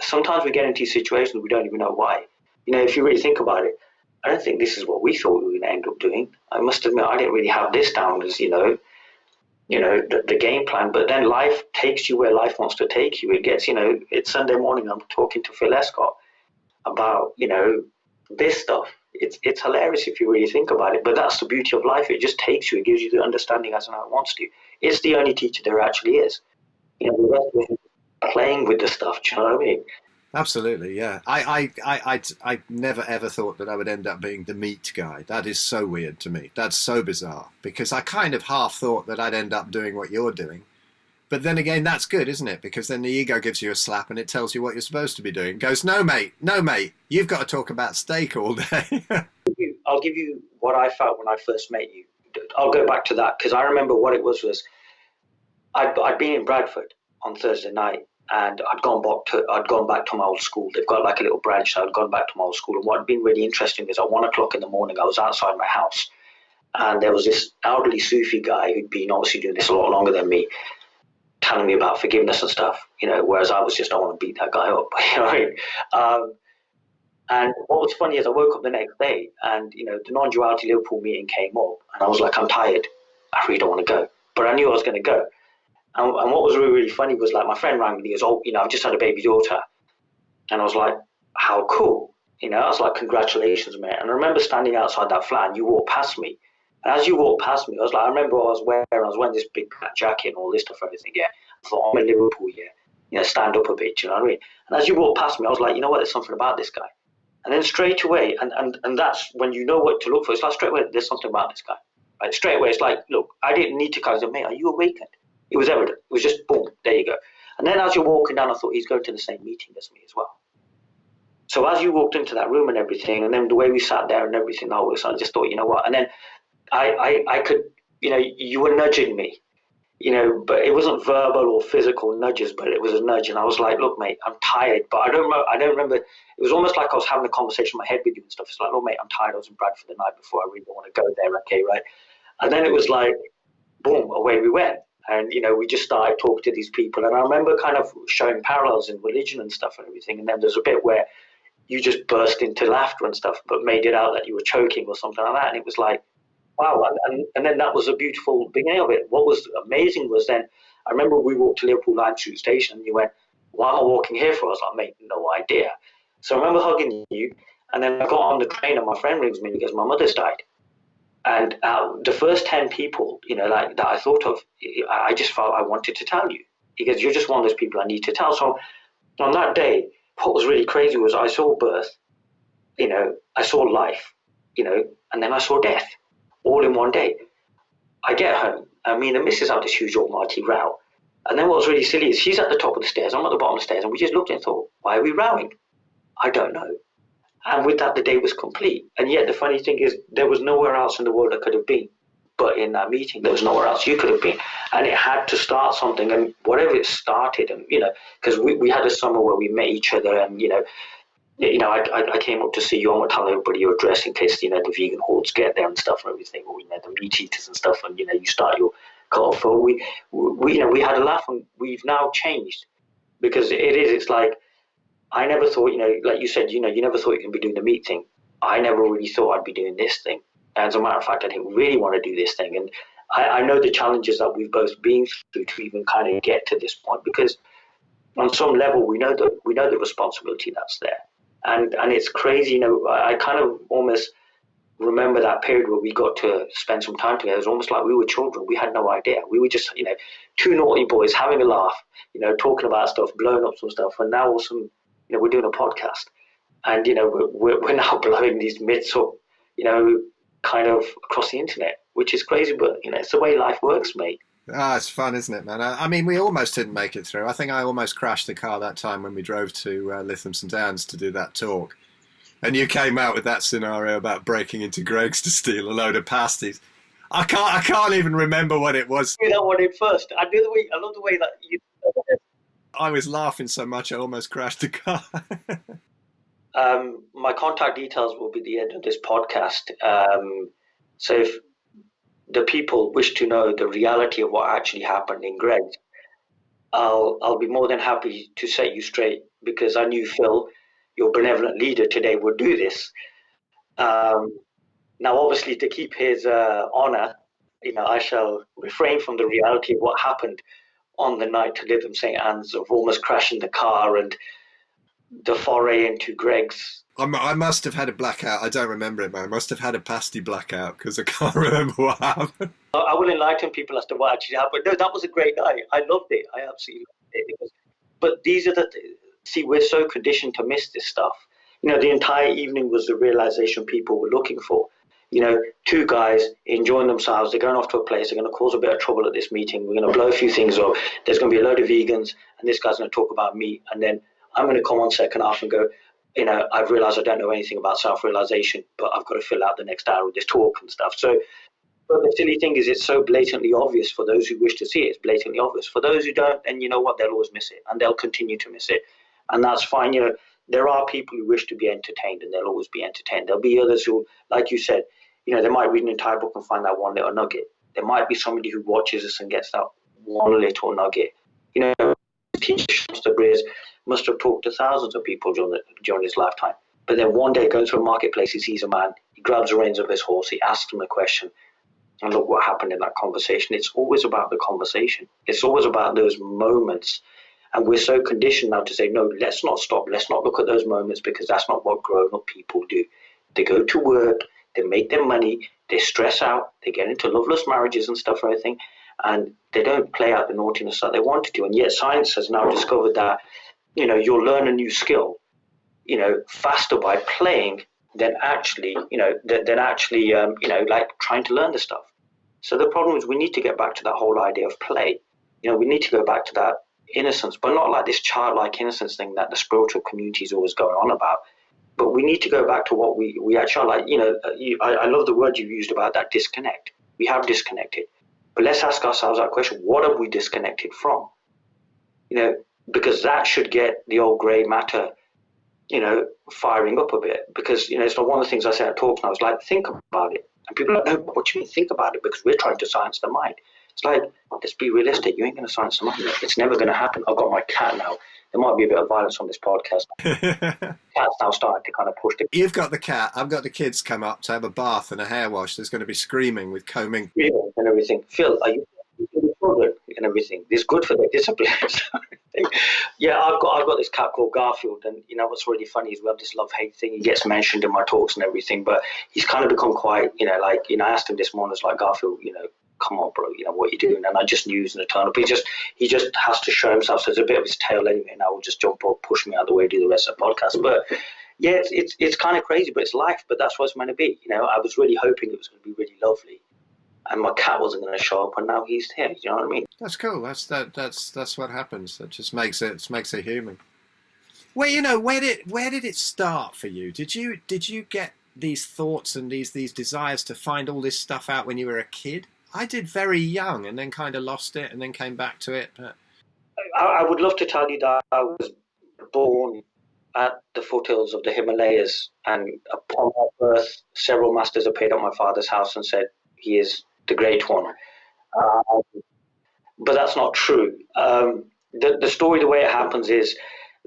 sometimes we get into situations we don't even know why. If you really think about it, I don't think this is what we thought we were going to end up doing. I must admit, I didn't really have this down as, the game plan. But then life takes you where life wants to take you. It gets, it's Sunday morning, I'm talking to Phil Escott about, this stuff. It's hilarious if you really think about it. But that's the beauty of life. It just takes you. It gives you the understanding as and how it wants to. It's the only teacher there actually is. The rest of it is playing with the stuff. Do you know what I mean? Absolutely, yeah. I never ever thought that I would end up being the meat guy. That is so weird to me. That's so bizarre, because I kind of half thought that I'd end up doing what you're doing. But then again, that's good, isn't it? Because then the ego gives you a slap and it tells you what you're supposed to be doing. It goes, no, mate, you've got to talk about steak all day. I'll give you what I felt when I first met you. I'll go back to that, because I remember what it was I'd been in Bradford on Thursday night, and I'd gone back to my old school. They've got like a little branch, so I'd gone back to my old school. And what had been really interesting is at 1 o'clock in the morning, I was outside my house, and there was this elderly Sufi guy who'd been obviously doing this a lot longer than me, telling me about forgiveness and stuff, whereas I was just, I want to beat that guy up, And what was funny is I woke up the next day, and, the non-duality Liverpool meeting came up, and I was like, I'm tired. I really don't want to go. But I knew I was going to go. And what was really, really funny was, like, my friend rang me, he goes, oh, I've just had a baby daughter. And I was like, how cool. I was like, congratulations, mate. And I remember standing outside that flat, and you walked past me. And as you walked past me, I was like, I remember what I was wearing this big black jacket and all this stuff, everything, yeah. I thought, I'm in Liverpool, yeah. Stand up a bit, you know what I mean? And as you walked past me, I was like, you know what, there's something about this guy. And then straight away, and that's when you know what to look for. It's like straight away, there's something about this guy. Right? Straight away, it's like, look, I didn't need to kind of say, mate, are you awakened? It was evident. It was just, boom, there you go. And then as you're walking down, I thought, he's going to the same meeting as me as well. So as you walked into that room and everything, and then the way we sat there and everything, I just thought, you know what? And then I could, you were nudging me, but it wasn't verbal or physical nudges, but it was a nudge. And I was like, look, mate, I'm tired. But I don't remember. It was almost like I was having a conversation in my head with you and stuff. It's like, look, mate, I'm tired. I was in Bradford the night before. I really don't want to go there. Okay, right? And then it was like, boom, away we went. And, we just started talking to these people. And I remember kind of showing parallels in religion and stuff and everything. And then there's a bit where you just burst into laughter and stuff, but made it out that you were choking or something like that. And it was like, wow. And then that was a beautiful beginning of it. What was amazing was then, I remember we walked to Liverpool Line Street Station and you went, why am I walking here for? I was like, mate, no idea. So I remember hugging you. And then I got on the train and my friend rings me and he goes, my mother's died. And the first 10 people, like that I thought of, I just felt I wanted to tell you. He goes, you're just one of those people I need to tell. So on that day, what was really crazy was I saw birth, I saw life, and then I saw death all in one day. I get home, and me and the missus have this huge almighty row. And then what was really silly is she's at the top of the stairs, I'm at the bottom of the stairs, and we just looked and thought, why are we rowing? I don't know. And with that, the day was complete. And yet the funny thing is there was nowhere else in the world I could have been. But in that meeting, there was nowhere else you could have been. And it had to start something. And whatever it started, and, because we had a summer where we met each other and, I came up to see you. I want to tell everybody your address in case, the vegan hordes get there and stuff and everything, or, the meat eaters and stuff. And, you start your call for, we had a laugh and we've now changed because it's like, I never thought, like you said, you never thought you can be doing the meat thing. I never really thought I'd be doing this thing. As a matter of fact, I didn't really want to do this thing. And I know the challenges that we've both been through to even kind of get to this point, because on some level, we know the responsibility that's there. And it's crazy, I kind of almost remember that period where we got to spend some time together. It was almost like we were children. We had no idea. We were just, two naughty boys having a laugh, talking about stuff, blowing up some stuff. And now all of a sudden, we're doing a podcast, and we're now blowing these myths up, kind of across the internet, which is crazy, but it's the way life works, mate. Ah, it's fun, isn't it, man? I mean, we almost didn't make it through. I think I almost crashed the car that time when we drove to Lytham St Anne's to do that talk, and you came out with that scenario about breaking into Greg's to steal a load of pasties. I can't even remember what it was. You know what it first. I love the way that you. I was laughing so much I almost crashed the car. My contact details will be the end of this podcast. So if the people wish to know the reality of what actually happened in Greg's, I'll be more than happy to set you straight, because I knew Phil, your benevolent leader today, would do this. Now, obviously, to keep his honor, I shall refrain from the reality of what happened on the night to Lytham St Anne's, of almost crashing the car and the foray into Greg's. I must have had a blackout. I don't remember it, man. I must have had a pasty blackout because I can't remember what happened. I will enlighten people as to what actually happened. No, that was a great night. I loved it. I absolutely loved it. But these are see, we're so conditioned to miss this stuff. The entire evening was the realization people were looking for. Two guys enjoying themselves. They're going off to a place. They're going to cause a bit of trouble at this meeting. We're going to blow a few things up. There's going to be a load of vegans, and this guy's going to talk about meat. And then I'm going to come on second half and go, I've realized I don't know anything about self-realization, but I've got to fill out the next hour with this talk and stuff. So, but the silly thing is, it's so blatantly obvious for those who wish to see it. It's blatantly obvious. For those who don't, then you know what? They'll always miss it, and they'll continue to miss it. And that's fine. There are people who wish to be entertained, and they'll always be entertained. There'll be others who, like you said, they might read an entire book and find that one little nugget. There might be somebody who watches us and gets that one little nugget. Mr. Breers must have talked to thousands of people during his lifetime. But then one day, going through a marketplace, he sees a man, he grabs the reins of his horse, he asks him a question, and look what happened in that conversation. It's always about the conversation. It's always about those moments. And we're so conditioned now to say, no, let's not stop. Let's not look at those moments, because that's not what grown-up people do. They go to work, they make their money, they stress out, they get into loveless marriages and stuff and everything, and they don't play out the naughtiness that they wanted to. And yet science has now discovered that, you'll learn a new skill, faster by playing than actually, like trying to learn the stuff. So the problem is we need to get back to that whole idea of play. We need to go back to that innocence, but not like this childlike innocence thing that the spiritual community is always going on about. But we need to go back to what we actually are like. I love the word you used about that disconnect. We have disconnected. But let's ask ourselves that question: what have we disconnected from? Because that should get the old grey matter, firing up a bit. Because, it's not one of the things I say at talks now. It's like, think about it. And people are like, no, what do you mean think about it? Because we're trying to science the mind. It's like, let's be realistic. You ain't going to science the mind. It's never going to happen. I've got my cat now. There might be a bit of violence on this podcast. Cat's now starting to kind of push the You've got the cat. I've got the kids come up to have a bath and a hair wash. There's going to be screaming with combing. and everything. Phil, are you children and everything? It's good for their discipline. Yeah, I've got this cat called Garfield, and you know what's really funny is we have this love-hate thing. He gets mentioned in my talks and everything, but he's kind of become quite, you know, like, you know, I asked him this morning, it's like, Garfield, you know, come on, bro, you know, what are you doing? And I just knew he was going to turn up. He just has to show himself. So there's a bit of his tail anyway, and I will just jump up, push me out of the way, do the rest of the podcast. But yeah, it's kind of crazy, but it's life. But that's what it's meant to be. You know, I was really hoping it was going to be really lovely, and my cat wasn't going to show up, and now he's here. You know what I mean? That's cool. That's what happens. That just makes it human. Well, you know, where did it start for you? Did you get these thoughts and these desires to find all this stuff out when you were a kid? I did very young, and then kind of lost it, and then came back to it. But I would love to tell you that I was born at the foothills of the Himalayas, and upon my birth, several masters appeared at my father's house and said, he is the great one. But that's not true. The story, the way it happens is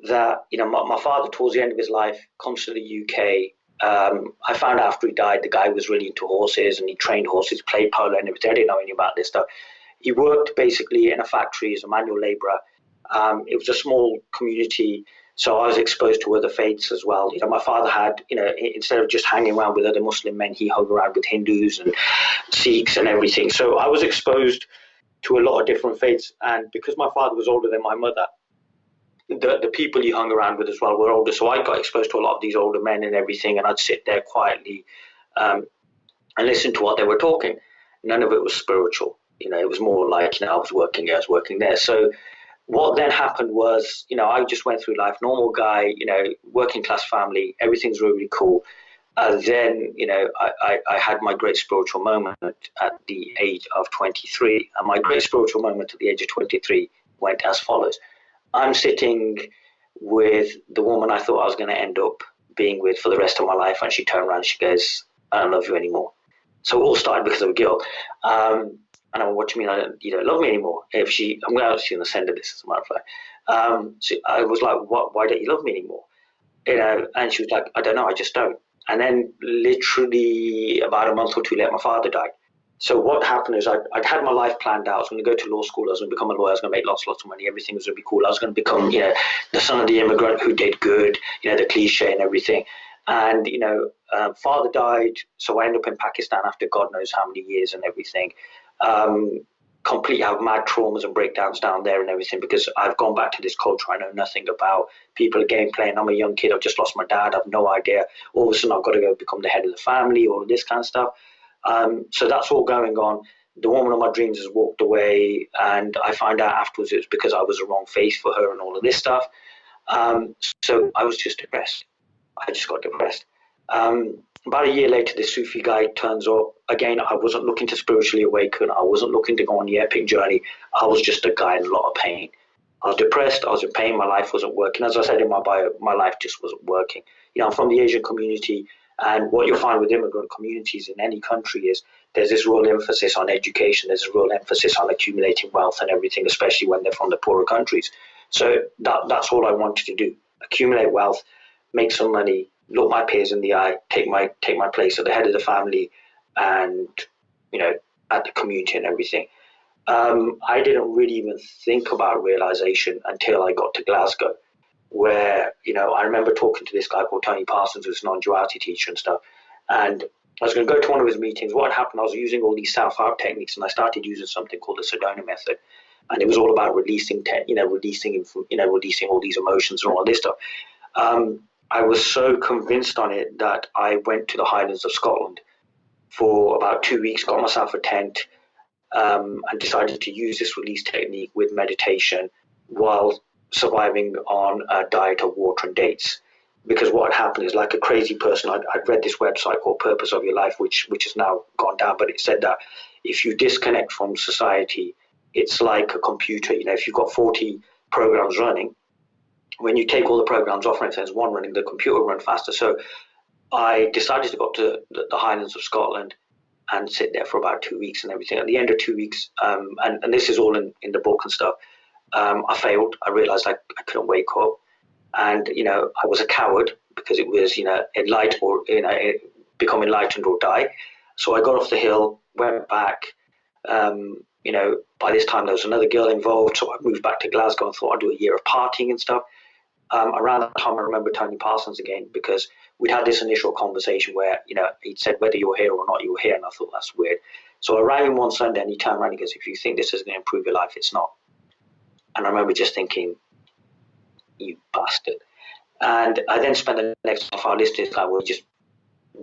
that, you know, my father, towards the end of his life, comes to the UK. I found out after he died, the guy was really into horses, and he trained horses, played polo and everything. I didn't know anything about this stuff. He worked basically in a factory as a manual laborer. It was a small community, so I was exposed to other faiths as well. You know, my father had, you know, instead of just hanging around with other Muslim men, he hung around with Hindus and Sikhs and everything. So I was exposed to a lot of different faiths, and because my father was older than my mother, the people he hung around with as well were older. So I got exposed to a lot of these older men and everything, and I'd sit there quietly and listen to what they were talking. None of it was spiritual. You know, it was more like, you know, I was working there. So what then happened was, you know, I just went through life, normal guy, you know, working class family, everything's really cool. Then, you know, I had my great spiritual moment at the age of 23. And my great spiritual moment at the age of 23 went as follows. I'm sitting with the woman I thought I was going to end up being with for the rest of my life, and she turned around and she goes, I don't love you anymore. So it all started because of a girl. And I went, what do you mean you don't love me anymore? I'm going to actually send her this as a matter of fact. So I was like, why don't you love me anymore? You know, and she was like, I don't know, I just don't. And then literally about a month or two later, my father died. So what happened is I'd had my life planned out. I was going to go to law school. I was going to become a lawyer. I was going to make lots of money. Everything was going to be cool. I was going to become, you know, the son of the immigrant who did good, you know, the cliche and everything. And, you know, father died. So I ended up in Pakistan after God knows how many years and everything. Completely have mad traumas and breakdowns down there and everything, because I've gone back to this culture I know nothing about. People are game playing. I'm a young kid. I've just lost my dad. I've no idea. All of a sudden I've got to go become the head of the family, all of this kind of stuff. So that's all going on. The woman of my dreams has walked away, and I find out afterwards it was because I was the wrong face for her and all of this stuff. So I was just depressed. I just got depressed. About a year later, this Sufi guy turns up. Again, I wasn't looking to spiritually awaken. I wasn't looking to go on the epic journey. I was just a guy in a lot of pain. I was depressed. I was in pain. My life wasn't working. As I said in my bio, my life just wasn't working. You know, I'm from the Asian community. And what you'll find with immigrant communities in any country is there's this real emphasis on education. There's a real emphasis on accumulating wealth and everything, especially when they're from the poorer countries. So that's all I wanted to do: accumulate wealth, make some money, look my peers in the eye, take my place at the head of the family, and, you know, at the community and everything. I didn't really even think about realization until I got to Glasgow, where, you know, I remember talking to this guy called Tony Parsons, who's a non-duality teacher and stuff. And I was going to go to one of his meetings. What happened, I was using all these self-help techniques, and I started using something called the Sedona Method. And it was all about releasing all these emotions and all this stuff. I was so convinced on it that I went to the Highlands of Scotland for about 2 weeks, got myself a tent, and decided to use this release technique with meditation while surviving on a diet of water and dates. Because what had happened is, like a crazy person, I'd read this website called Purpose of Your Life, which has now gone down, but it said that if you disconnect from society, it's like a computer. You know, if you've got 40 programs running, when you take all the programs off and there's one running, the computer will run faster. So I decided to go to the Highlands of Scotland and sit there for about 2 weeks and everything. At the end of 2 weeks, and this is all in the book and stuff, I failed. I realized I couldn't wake up. And, I was a coward because it was, become enlightened or die. So I got off the hill, went back. By this time there was another girl involved. So I moved back to Glasgow and thought I'd do a year of partying and stuff. Around that time, I remember Tony Parsons again because we'd had this initial conversation where, he'd said whether you're here or not, you're here. And I thought that's weird. So I rang him one Sunday and he turned around and he goes, if you think this is going to improve your life, it's not. And I remember just thinking, you bastard. And I then spent the next half hour listening to this guy where he just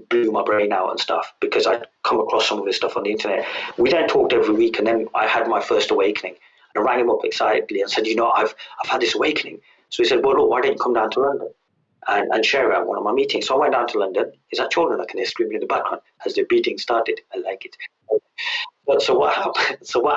blew my brain out and stuff because I'd come across some of his stuff on the internet. We then talked every week and then I had my first awakening. And I rang him up excitedly and said, I've had this awakening. So he said, well, look, why don't you come down to London and share it at one of my meetings? So I went down to London. Is that children I can hear screaming in the background as the beating started? I like it. So what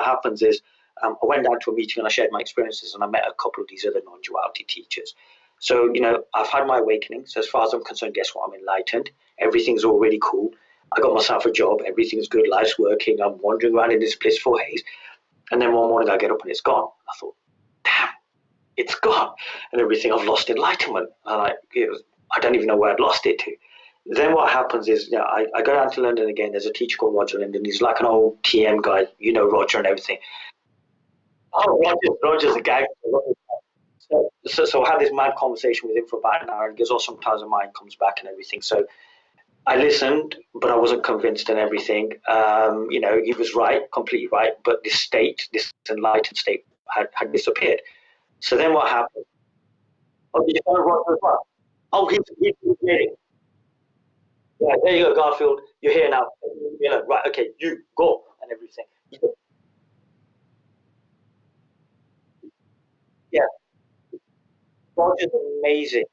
happens is I went down to a meeting and I shared my experiences and I met a couple of these other non-duality teachers. So, I've had my awakening. So as far as I'm concerned, guess what? I'm enlightened. Everything's already cool. I got myself a job. Everything's good. Life's working. I'm wandering around in this blissful haze. And then one morning I get up and it's gone. I thought, damn, it's gone. And everything, I've lost enlightenment. And I don't even know where I'd lost it to. Then what happens is, I go down to London again. There's a teacher called Roger Linden. He's like an old TM guy, Roger and everything. Oh, Roger's a guy. So I had this mad conversation with him for about an hour, and he goes, sometimes the mind comes back and everything. So I listened, but I wasn't convinced and everything. He was right, completely right, but this enlightened state had disappeared. So then what happened? Oh, did you find Roger as well? Oh, he's here. Yeah, there you go, Garfield. You're here now. Right, okay, you go and everything. Yeah, Roger's amazing.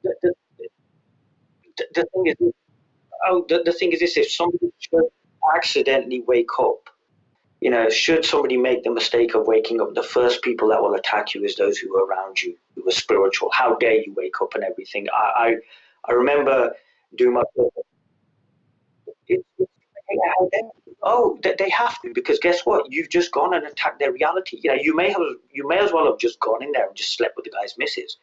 The, the, the thing is, the thing is this: if somebody should accidentally wake up, should somebody make the mistake of waking up, the first people that will attack you is those who are around you, who are spiritual. How dare you wake up and everything? I remember doing my. How dare you? Oh, they have to because guess what? You've just gone and attacked their reality. You may as well have just gone in there and just slept with the guy's missus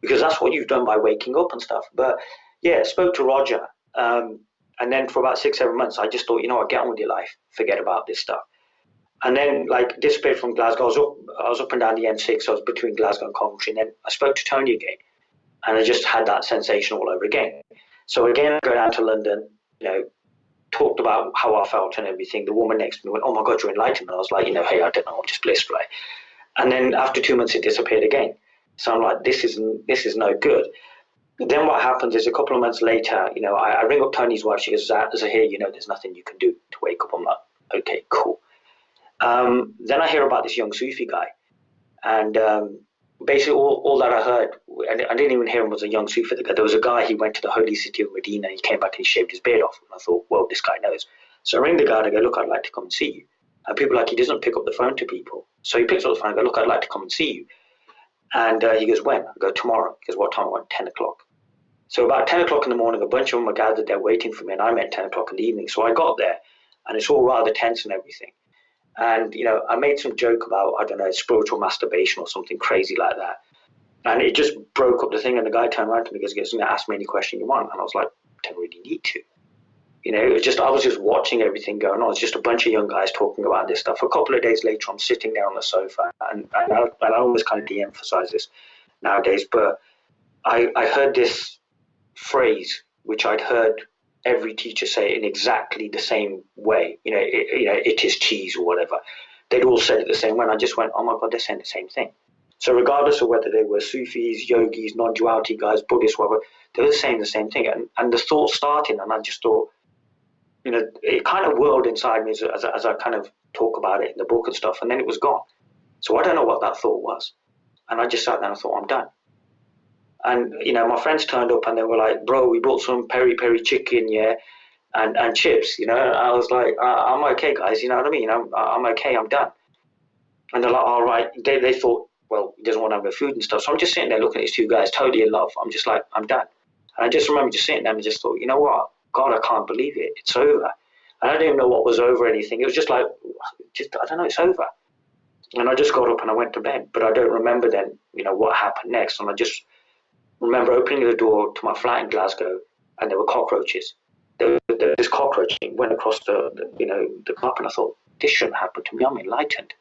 because that's what you've done by waking up and stuff. But yeah, spoke to Roger. And then for about 6, 7 months, I just thought, get on with your life, forget about this stuff. And then, disappeared from Glasgow. I was up and down the N6. I was between Glasgow and Coventry. And then I spoke to Tony again, and I just had that sensation all over again. So again, I go down to London. Talked about how I felt and everything. The woman next to me went, "Oh my God, you're enlightened." And I was like, hey, I don't know, I'm just blissful. And then after 2 months, it disappeared again. So I'm like, this is no good. Then what happens is a couple of months later, I ring up Tony's wife. She goes, Zahir, there's nothing you can do to wake up. I'm like, okay, cool. Then I hear about this young Sufi guy. And basically all that I heard, and I didn't even hear him was a young Sufi guy. There was a guy, he went to the holy city of Medina, and he came back and he shaved his beard off. And I thought, well, this guy knows. So I ring the guy and I go, look, I'd like to come and see you. And people are like, he doesn't pick up the phone to people. So he picks up the phone and I go, look, I'd like to come and see you. And he goes, when? I go, tomorrow. He goes, what time? I went, 10 o'clock. So about 10 o'clock in the morning, a bunch of them were gathered there waiting for me, and I met 10 o'clock in the evening. So I got there, and it's all rather tense and everything. And, I made some joke about, I don't know, spiritual masturbation or something crazy like that. And it just broke up the thing, and the guy turned around to me and goes, ask me any question you want. And I was like, I don't really need to. It was just, I was just watching everything going on. It's just a bunch of young guys talking about this stuff. A couple of days later, I'm sitting there on the sofa, and I always kind of de-emphasize this nowadays, but I heard this phrase which I'd heard every teacher say in exactly the same way. It is cheese or whatever. They'd all said it the same way, and I just went, oh my God, they're saying the same thing. So regardless of whether they were Sufis, yogis, non-duality guys, Buddhists, whatever, they were saying the same thing. And the thought started, and I just thought, it kind of whirled inside me as I kind of talk about it in the book and stuff, and then it was gone. So I don't know what that thought was. And I just sat there and thought, I'm done. And, my friends turned up and they were like, bro, we bought some peri-peri chicken, yeah, and chips, I was like, I'm okay, guys, you know what I mean? I'm okay, I'm done. And they're like, all right. They thought, well, he doesn't want to have no food and stuff. So I'm just sitting there looking at these two guys, totally in love. I'm just like, I'm done. And I just remember just sitting there and just thought, you know what? God, I can't believe it. It's over. And I didn't even know what was over or anything. It was just like, I don't know, it's over. And I just got up and I went to bed, but I don't remember then, what happened next. And I just remember opening the door to my flat in Glasgow, and there were cockroaches. This cockroach went across the carpet, and I thought, this shouldn't happen to me. I'm enlightened.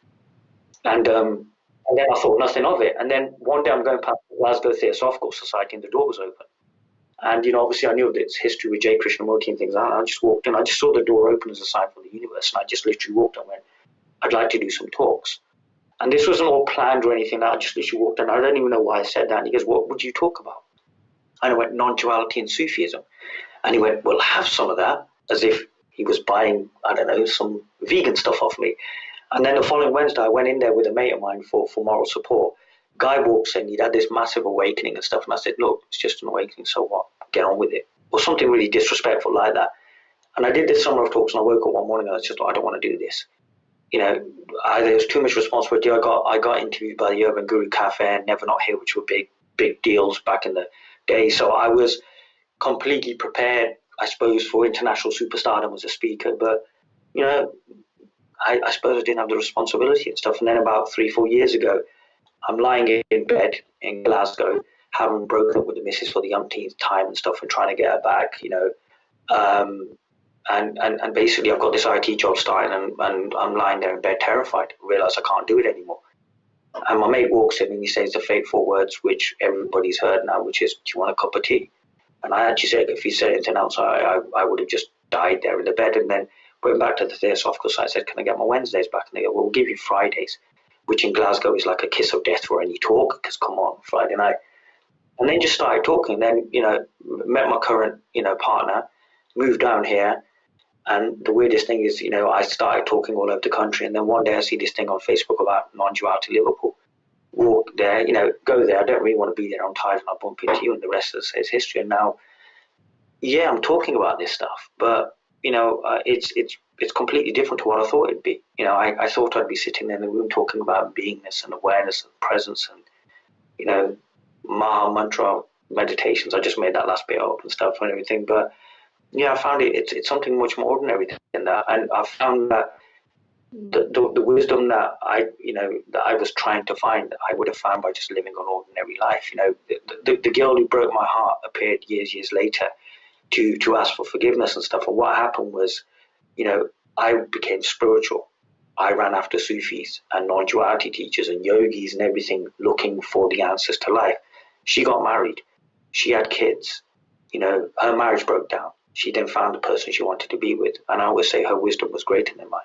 And then I thought nothing of it. And then one day I'm going past the Glasgow Theosophical Society, and the door was open. And obviously I knew of its history with J. Krishnamurti and things. I just walked in. I just saw the door open as a sign from the universe, and I just literally walked and went, I'd like to do some talks. And this wasn't all planned or anything. I just literally walked in. I don't even know why I said that. And he goes, what would you talk about? And I went, non-duality and Sufism. And he went, well, have some of that, as if he was buying, I don't know, some vegan stuff off me. And then the following Wednesday, I went in there with a mate of mine for moral support. Guy walks in, he'd had this massive awakening and stuff. And I said, look, it's just an awakening, so what? Get on with it. Or something really disrespectful like that. And I did this summer of talks, and I woke up one morning and I was just like, I don't want to do this. There was too much responsibility. I got interviewed by the Urban Guru Cafe and Never Not Here, which were big deals back in the day. So I was completely prepared, I suppose, for international superstardom as a speaker. But, I suppose I didn't have the responsibility and stuff. And then about 3-4 years ago, I'm lying in bed in Glasgow, having broken up with the missus for the umpteenth time and stuff, and trying to get her back, And basically I've got this IT job starting, and I'm lying there in bed terrified. I realise I can't do it anymore. And my mate walks in and he says the fateful words which everybody's heard now, which is, do you want a cup of tea? And I actually said, if he said anything else, I would have just died there in the bed. And then went back to the Theosophical side, I said, can I get my Wednesdays back? And they go, well, we'll give you Fridays, which in Glasgow is like a kiss of death for any talk, because come on, Friday night. And then just started talking. Then, met my current, partner, moved down here. And the weirdest thing is, I started talking all over the country. And then one day I see this thing on Facebook about non-duality Liverpool. Walk there, go there. I don't really want to be there. I'm tired, and I bump into you, and the rest of it says history. And now, yeah, I'm talking about this stuff, but it's completely different to what I thought it'd be. I thought I'd be sitting in the room talking about beingness and awareness and presence and Maha mantra meditations. I just made that last bit up and stuff and everything, but yeah, I found it's something much more ordinary than that. And I found that the wisdom that I was trying to find, I would have found by just living an ordinary life. The girl who broke my heart appeared years later to ask for forgiveness and stuff. And what happened was, I became spiritual. I ran after Sufis and non-duality teachers and yogis and everything, looking for the answers to life. She got married. She had kids. Her marriage broke down. She then found the person she wanted to be with. And I always say her wisdom was greater than mine.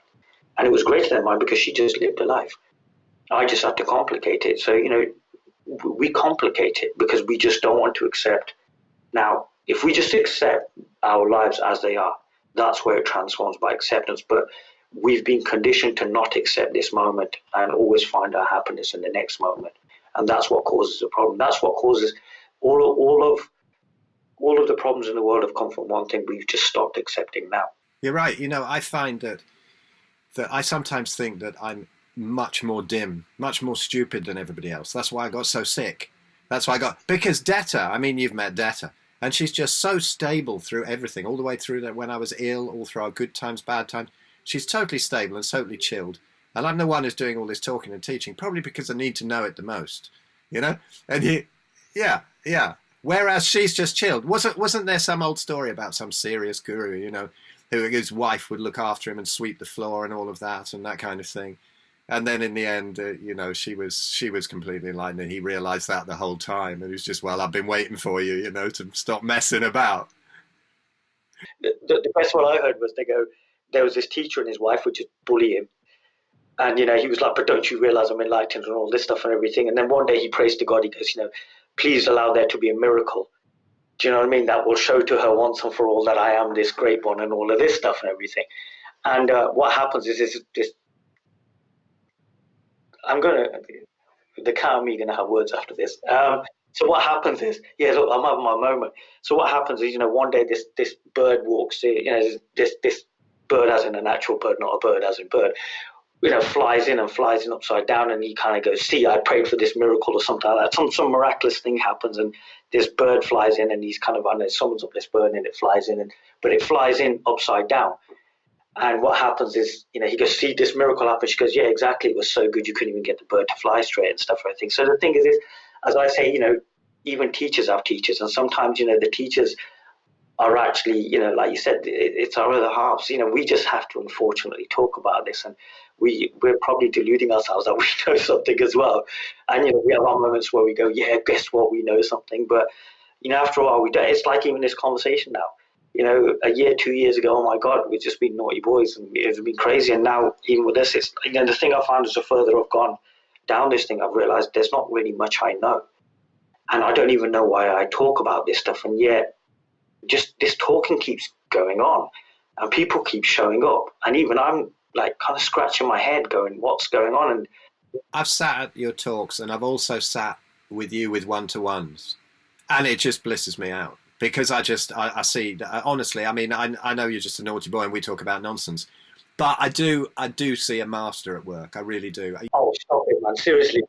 And it was greater than mine because she just lived a life. I just had to complicate it. So, we complicate it because we just don't want to accept. Now, if we just accept our lives as they are, that's where it transforms, by acceptance. But we've been conditioned to not accept this moment and always find our happiness in the next moment. And that's what causes the problem. That's what causes all of the problems in the world have come from one thing: we've just stopped accepting now. You're right. I find that I sometimes think that I'm much more dim, much more stupid than everybody else. That's why I got so sick. Because Detta, you've met Detta, and she's just so stable through everything, all the way through that when I was ill, all through our good times, bad times. She's totally stable and totally chilled. And I'm the one who's doing all this talking and teaching, probably because I need to know it the most, And yeah. Whereas she's just chilled. Wasn't there some old story about some serious guru, whose wife would look after him and sweep the floor and all of that and that kind of thing? And then in the end, she was completely enlightened, and he realized that the whole time. And he was just, well, I've been waiting for you, to stop messing about. The best one I heard was, there was this teacher and his wife would just bully him. And, he was like, but don't you realize I'm enlightened and all this stuff and everything? And then one day he prays to God. He goes, please allow there to be a miracle. Do you know what I mean? That will show to her once and for all that I am this great one and all of this stuff and everything. And what happens is this. The cat and me are going to have words after this. So what happens is, look, I'm having my moment. So what happens is, one day this bird walks in, this bird as in a natural bird, not a bird as in bird, flies in upside down, and he kind of goes, see, I prayed for this miracle or something like that. Some miraculous thing happens, and this bird flies in, and he's kind of, summons up this bird, and it flies in, but it flies in upside down. And what happens is, he goes, see, this miracle happened. She goes, yeah, exactly. It was so good you couldn't even get the bird to fly straight and stuff. I think so. The thing is, as I say, even teachers have teachers, and sometimes the teachers are actually, like you said, it's our other halves. We just have to unfortunately talk about this, and we're probably deluding ourselves that we know something as well. And we have our moments where we go, yeah, guess what, we know something, but after a while we don't. It's like even this conversation now. A year, 2 years ago, oh my God, we've just been naughty boys and it's been crazy. And now, even with this, it's the thing I found is the further I've gone down this thing, I've realized there's not really much I know, and I don't even know why I talk about this stuff. And yet, just this talking keeps going on, and people keep showing up, and even I'm like kind of scratching my head, going, "What's going on?" And I've sat at your talks, and I've also sat with you with one-to-ones, and it just blisses me out. Because I see, honestly, I mean, I know you're just a naughty boy and we talk about nonsense, but I do see a master at work. I really do. Oh, stop it, man. Seriously.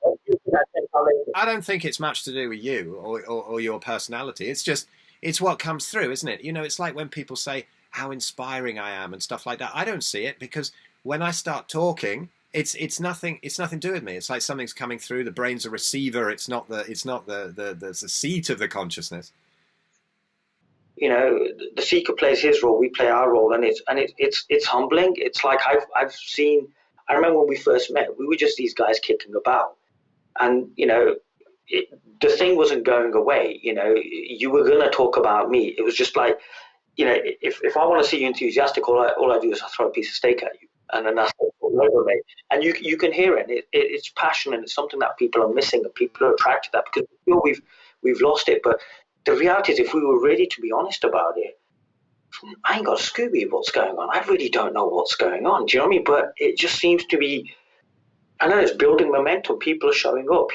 I don't think it's much to do with you or your personality. It's what comes through, isn't it? It's like when people say how inspiring I am and stuff like that. I don't see it, because when I start talking, it's nothing to do with me. It's like something's coming through. The brain's a receiver. It's not the seat of the consciousness. The seeker plays his role, we play our role, and it's humbling. It's like I've seen. I remember when we first met, we were just these guys kicking about, and the thing wasn't going away. You were gonna talk about me. It was just like, if I want to see you enthusiastic, all I do is I throw a piece of steak at you, and then that's over, mate. And you can hear it. It's passion, and it's something that people are missing, and people are attracted to that, because we feel we've lost it. But the reality is, if we were ready to be honest about it, I ain't got a Scooby what's going on. I really don't know what's going on. Do you know what I mean? But it just seems to be, I know it's building momentum. People are showing up,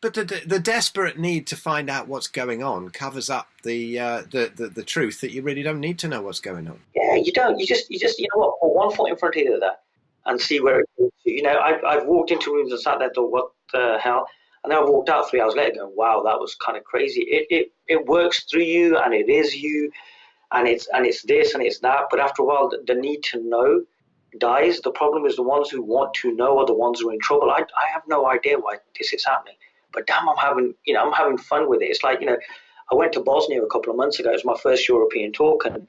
But the desperate need to find out what's going on covers up the truth that you really don't need to know what's going on. Yeah, you don't. You just what? Put one foot in front of the other and see where it goes. I've walked into rooms and sat there and thought, what the hell? And then I walked out 3 hours later going, wow, that was kind of crazy. It works through you, and it is you, and it's this and it's that. But after a while, the need to know dies. The problem is the ones who want to know are the ones who are in trouble. I have no idea why this is happening, but damn, I'm having fun with it. It's like, I went to Bosnia a couple of months ago. It was my first European talk, and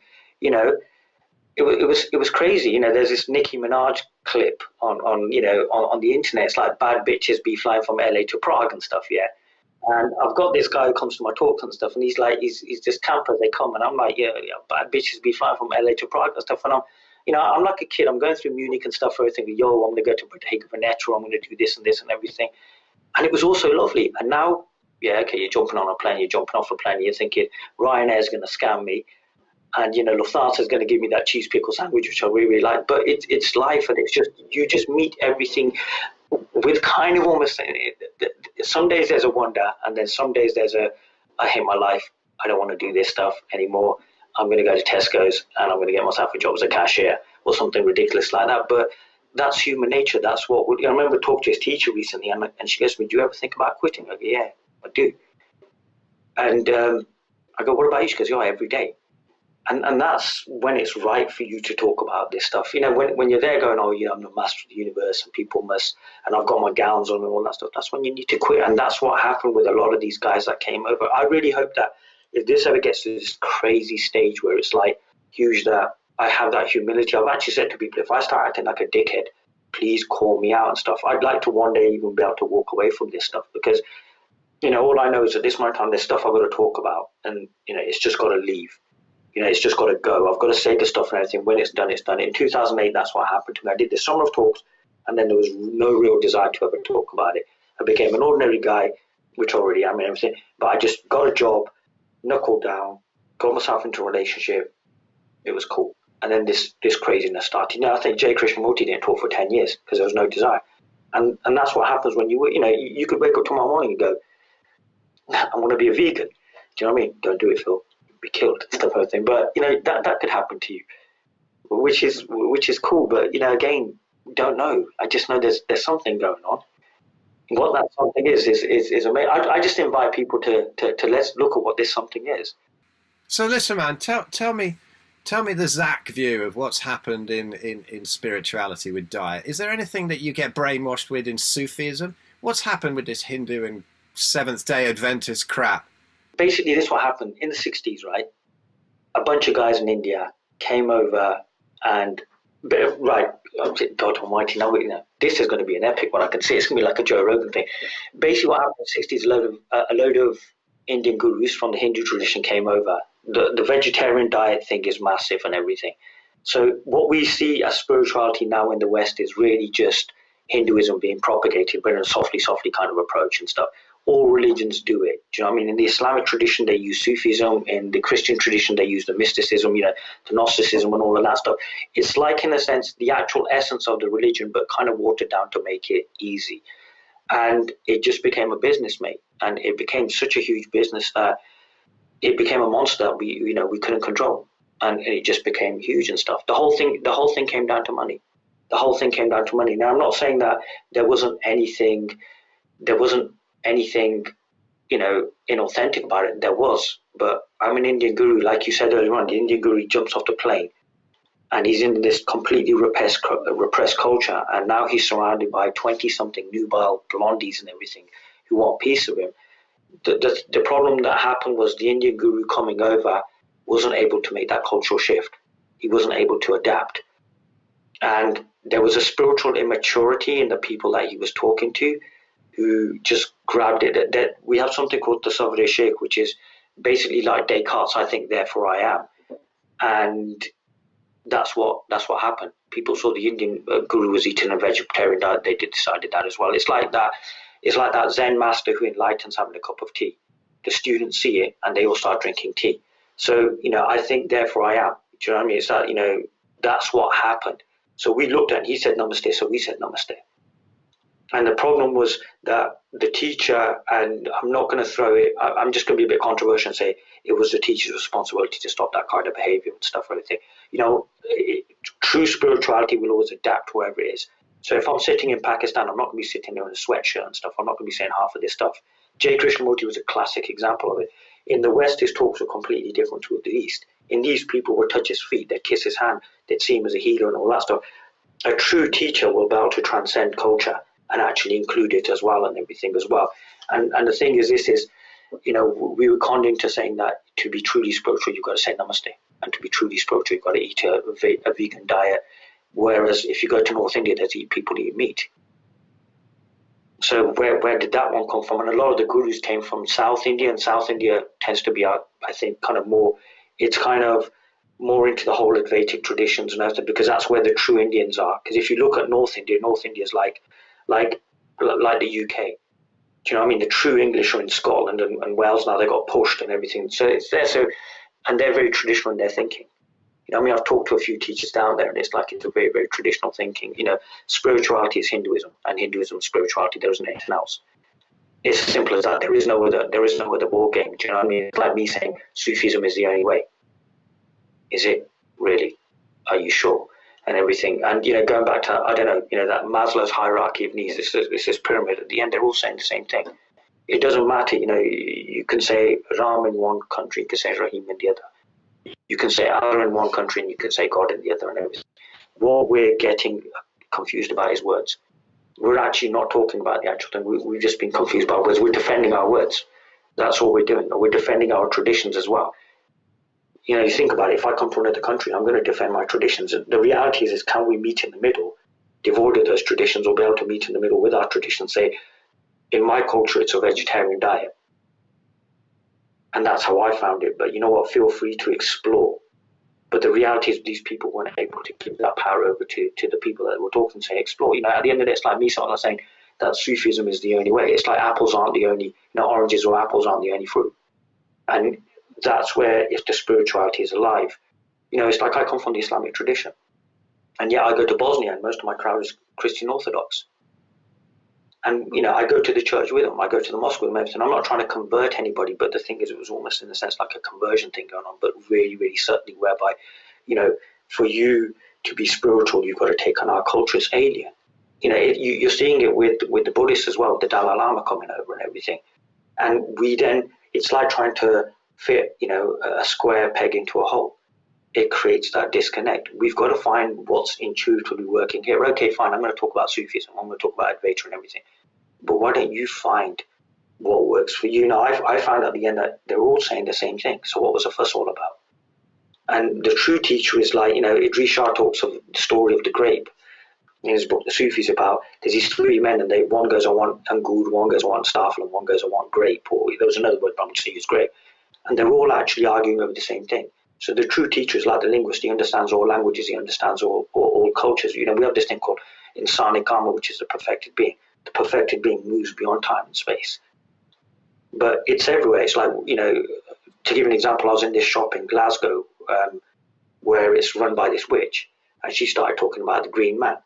it was crazy. There's this Nicki Minaj clip on the internet. It's like bad bitches be flying from LA to Prague and stuff, yeah. And I've got this guy who comes to my talks and stuff, and he's like, he's just camper. They come, and I'm like, yeah, bad bitches be flying from LA to Prague and stuff. And I'm like a kid. I'm going through Munich and stuff. Everything. Yo, I'm gonna go to Bodega Veneta. I'm gonna do this and this and everything. And it was also lovely. And now, yeah, okay, you're jumping on a plane. You're jumping off a plane. You're thinking Ryanair's gonna scam me. And Lufthansa is going to give me that cheese pickle sandwich, which I really, really like. But it's life, and it's just, you just meet everything with kind of almost. Some days there's a wonder, and then some days there's I hate my life. I don't want to do this stuff anymore. I'm going to go to Tesco's and I'm going to get myself a job as a cashier or something ridiculous like that. But that's human nature. That's what. I remember talking to his teacher recently, and she goes to me, "Do you ever think about quitting?" I go, "Yeah, I do." And I go, "What about you?" She goes, "Yeah, every day." And that's when it's right for you to talk about this stuff. When you're there going, oh, I'm the master of the universe and people must, and I've got my gowns on and all that stuff, that's when you need to quit. And that's what happened with a lot of these guys that came over. I really hope that if this ever gets to this crazy stage where it's like huge, that I have that humility. I've actually said to people, if I start acting like a dickhead, please call me out and stuff. I'd like to one day even be able to walk away from this stuff, because all I know is at this moment in time, there's stuff I've got to talk about, and it's just got to leave. It's just got to go. I've got to say the stuff and everything. When it's done, it's done. In 2008, that's what happened to me. I did this summer of talks, and then there was no real desire to ever talk about it. I became an ordinary guy, which already am and everything, but I just got a job, knuckled down, got myself into a relationship. It was cool. And then this craziness started. I think Jay Krishnamurti didn't talk for 10 years because there was no desire. And that's what happens when you could wake up tomorrow morning and go, I want to be a vegan. Do you know what I mean? Don't do it, Phil. Be killed and stuff, everything. But that could happen to you, which is cool. But again, don't know. I just know there's something going on. What that something is amazing. I just invite people to let's look at what this something is. So listen, man, tell me, Tell me the Zach view of what's happened in spirituality with diet. Is there anything that you get brainwashed with in Sufism? What's happened with this Hindu and Seventh-day Adventist crap? Basically, this is what happened in the 60s, right? A bunch of guys in India came over and, right, God almighty, now this is going to be an epic one. I can see it's going to be like a Joe Rogan thing. Basically, what happened in the 60s, a load of Indian gurus from the Hindu tradition came over. The vegetarian diet thing is massive and everything. So what we see as spirituality now in the West is really just Hinduism being propagated, but in a softly kind of approach and stuff. All religions do it. Do you know what I mean? In the Islamic tradition, they use Sufism. In the Christian tradition, they use the mysticism, the Gnosticism and all of that stuff. It's like, in a sense, the actual essence of the religion, but kind of watered down to make it easy. And it just became a business, mate. And it became such a huge business that it became a monster that we couldn't control. And it just became huge and stuff. The whole thing came down to money. The whole thing came down to money. Now, I'm not saying that there wasn't anything, inauthentic about it. There was. But I'm an Indian guru, like you said earlier on. The Indian guru jumps off the plane and he's in this completely repressed culture. And now he's surrounded by 20-something nubile blondies and everything who want peace of him. The problem that happened was the Indian guru coming over wasn't able to make that cultural shift. He wasn't able to adapt. And there was a spiritual immaturity in the people that he was talking to who just grabbed it. That we have something called the self-realisation, which is basically like Descartes, I think, therefore I am. And that's what happened. People saw the Indian guru was eating a vegetarian diet. They decided that as well. It's like that Zen master who enlightens having a cup of tea. The students see it and they all start drinking tea. So, I think therefore I am. Do you know what I mean? It's that, that's what happened. So we looked at it, he said namaste, so we said namaste. And the problem was that the teacher, and I'm not going to throw it, I'm just going to be a bit controversial and say it was the teacher's responsibility to stop that kind of behavior and stuff, everything. True spirituality will always adapt wherever it is. So if I'm sitting in Pakistan, I'm not going to be sitting there in a sweatshirt and stuff. I'm not going to be saying half of this stuff. J. Krishnamurti was a classic example of it. In the West, his talks were completely different to the East. In the East, people would touch his feet, they'd kiss his hand, they'd see him as a healer and all that stuff. A true teacher will be able to transcend culture and actually include it as well and everything as well. And the thing is, we were conned into saying that to be truly spiritual, you've got to say namaste. And to be truly spiritual, you've got to eat a vegan diet. Whereas if you go to North India, people eat meat. So where did that one come from? And a lot of the gurus came from South India, and South India tends to be, I think, kind of more, it's kind of more into the whole Advaitic traditions and everything, because that's where the true Indians are. Because if you look at North India is like the UK. Do you know what I mean? The true English are in Scotland and Wales now. They got pushed and everything. So it's there. So, and they're very traditional in their thinking. I've talked to a few teachers down there, and it's like it's a very, very traditional thinking. Spirituality is Hinduism, and Hinduism is spirituality. There isn't anything else. It's as simple as that. There is no other ball game. Do you know what I mean? It's like me saying Sufism is the only way. Is it really? Are you sure? And everything. And going back to that Maslow's hierarchy of needs. This pyramid. At the end, they're all saying the same thing. It doesn't matter. You can say Ram in one country, you can say Rahim in the other. You can say Allah in one country and you can say God in the other and everything. What we're getting confused about is words. We're actually not talking about the actual thing. We've just been confused about words. We're defending our words. That's all we're doing. We're defending our traditions as well. You think about it. If I come from another country, I'm going to defend my traditions. And the reality is can we meet in the middle, devoid of those traditions, or be able to meet in the middle with our traditions? Say, in my culture, it's a vegetarian diet. And that's how I found it. But you know what? Feel free to explore. But the reality is these people weren't able to give that power over to the people that were talking, saying explore. At the end of it, it's like me saying that Sufism is the only way. It's like apples aren't the only, oranges or apples aren't the only fruit. And that's where, if the spirituality is alive, it's like I come from the Islamic tradition. And yet I go to Bosnia and most of my crowd is Christian Orthodox. And, I go to the church with them. I go to the mosque with them. And I'm not trying to convert anybody, but the thing is, it was almost in a sense like a conversion thing going on, but really, really certainly whereby, for you to be spiritual, you've got to take on our culture as alien. You're seeing it with the Buddhists as well, the Dalai Lama coming over and everything. And it's like trying to fit, a square peg into a hole. it creates that disconnect. We've got to find what's intuitively working here. Okay, fine, I'm going to talk about Sufism, I'm going to talk about Advaita and everything. But why don't you find what works for you? Now, I found at the end that they're all saying the same thing. So what was the fuss all about? And the true teacher is like, Idris Shah talks of the story of the grape in his book, The Sufis, about there's these three men, and one goes, I want Angoor, one goes, I want Staffel, and one goes, I want grape, or there was another word, but I'm going to use grape. And they're all actually arguing over the same thing. So the true teacher is like the linguist. He understands all languages. He understands all cultures. We have this thing called insani karma, which is the perfected being. The perfected being moves beyond time and space. But it's everywhere. It's like, to give an example, I was in this shop in Glasgow where it's run by this witch, and she started talking about the green man.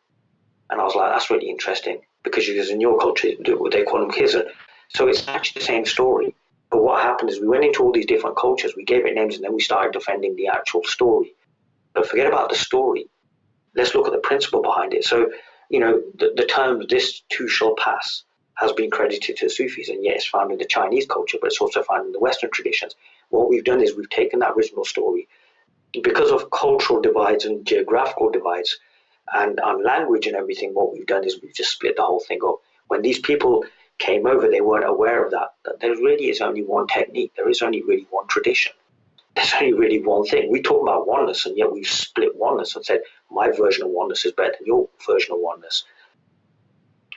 And I was like, that's really interesting, because in your culture, they call him Khizr. So it's actually the same story. But what happened is we went into all these different cultures, we gave it names, and then we started defending the actual story. But forget about the story. Let's look at the principle behind it. So, the term, this too shall pass, has been credited to the Sufis, and yet it's found in the Chinese culture, but it's also found in the Western traditions. What we've done is we've taken that original story, because of cultural divides and geographical divides and language and everything, what we've done is we've just split the whole thing up. When these people came over, they weren't aware of that there really is only one technique. There is only really one tradition. There's only really one thing. We talk about oneness, and yet we've split oneness and said, my version of oneness is better than your version of oneness.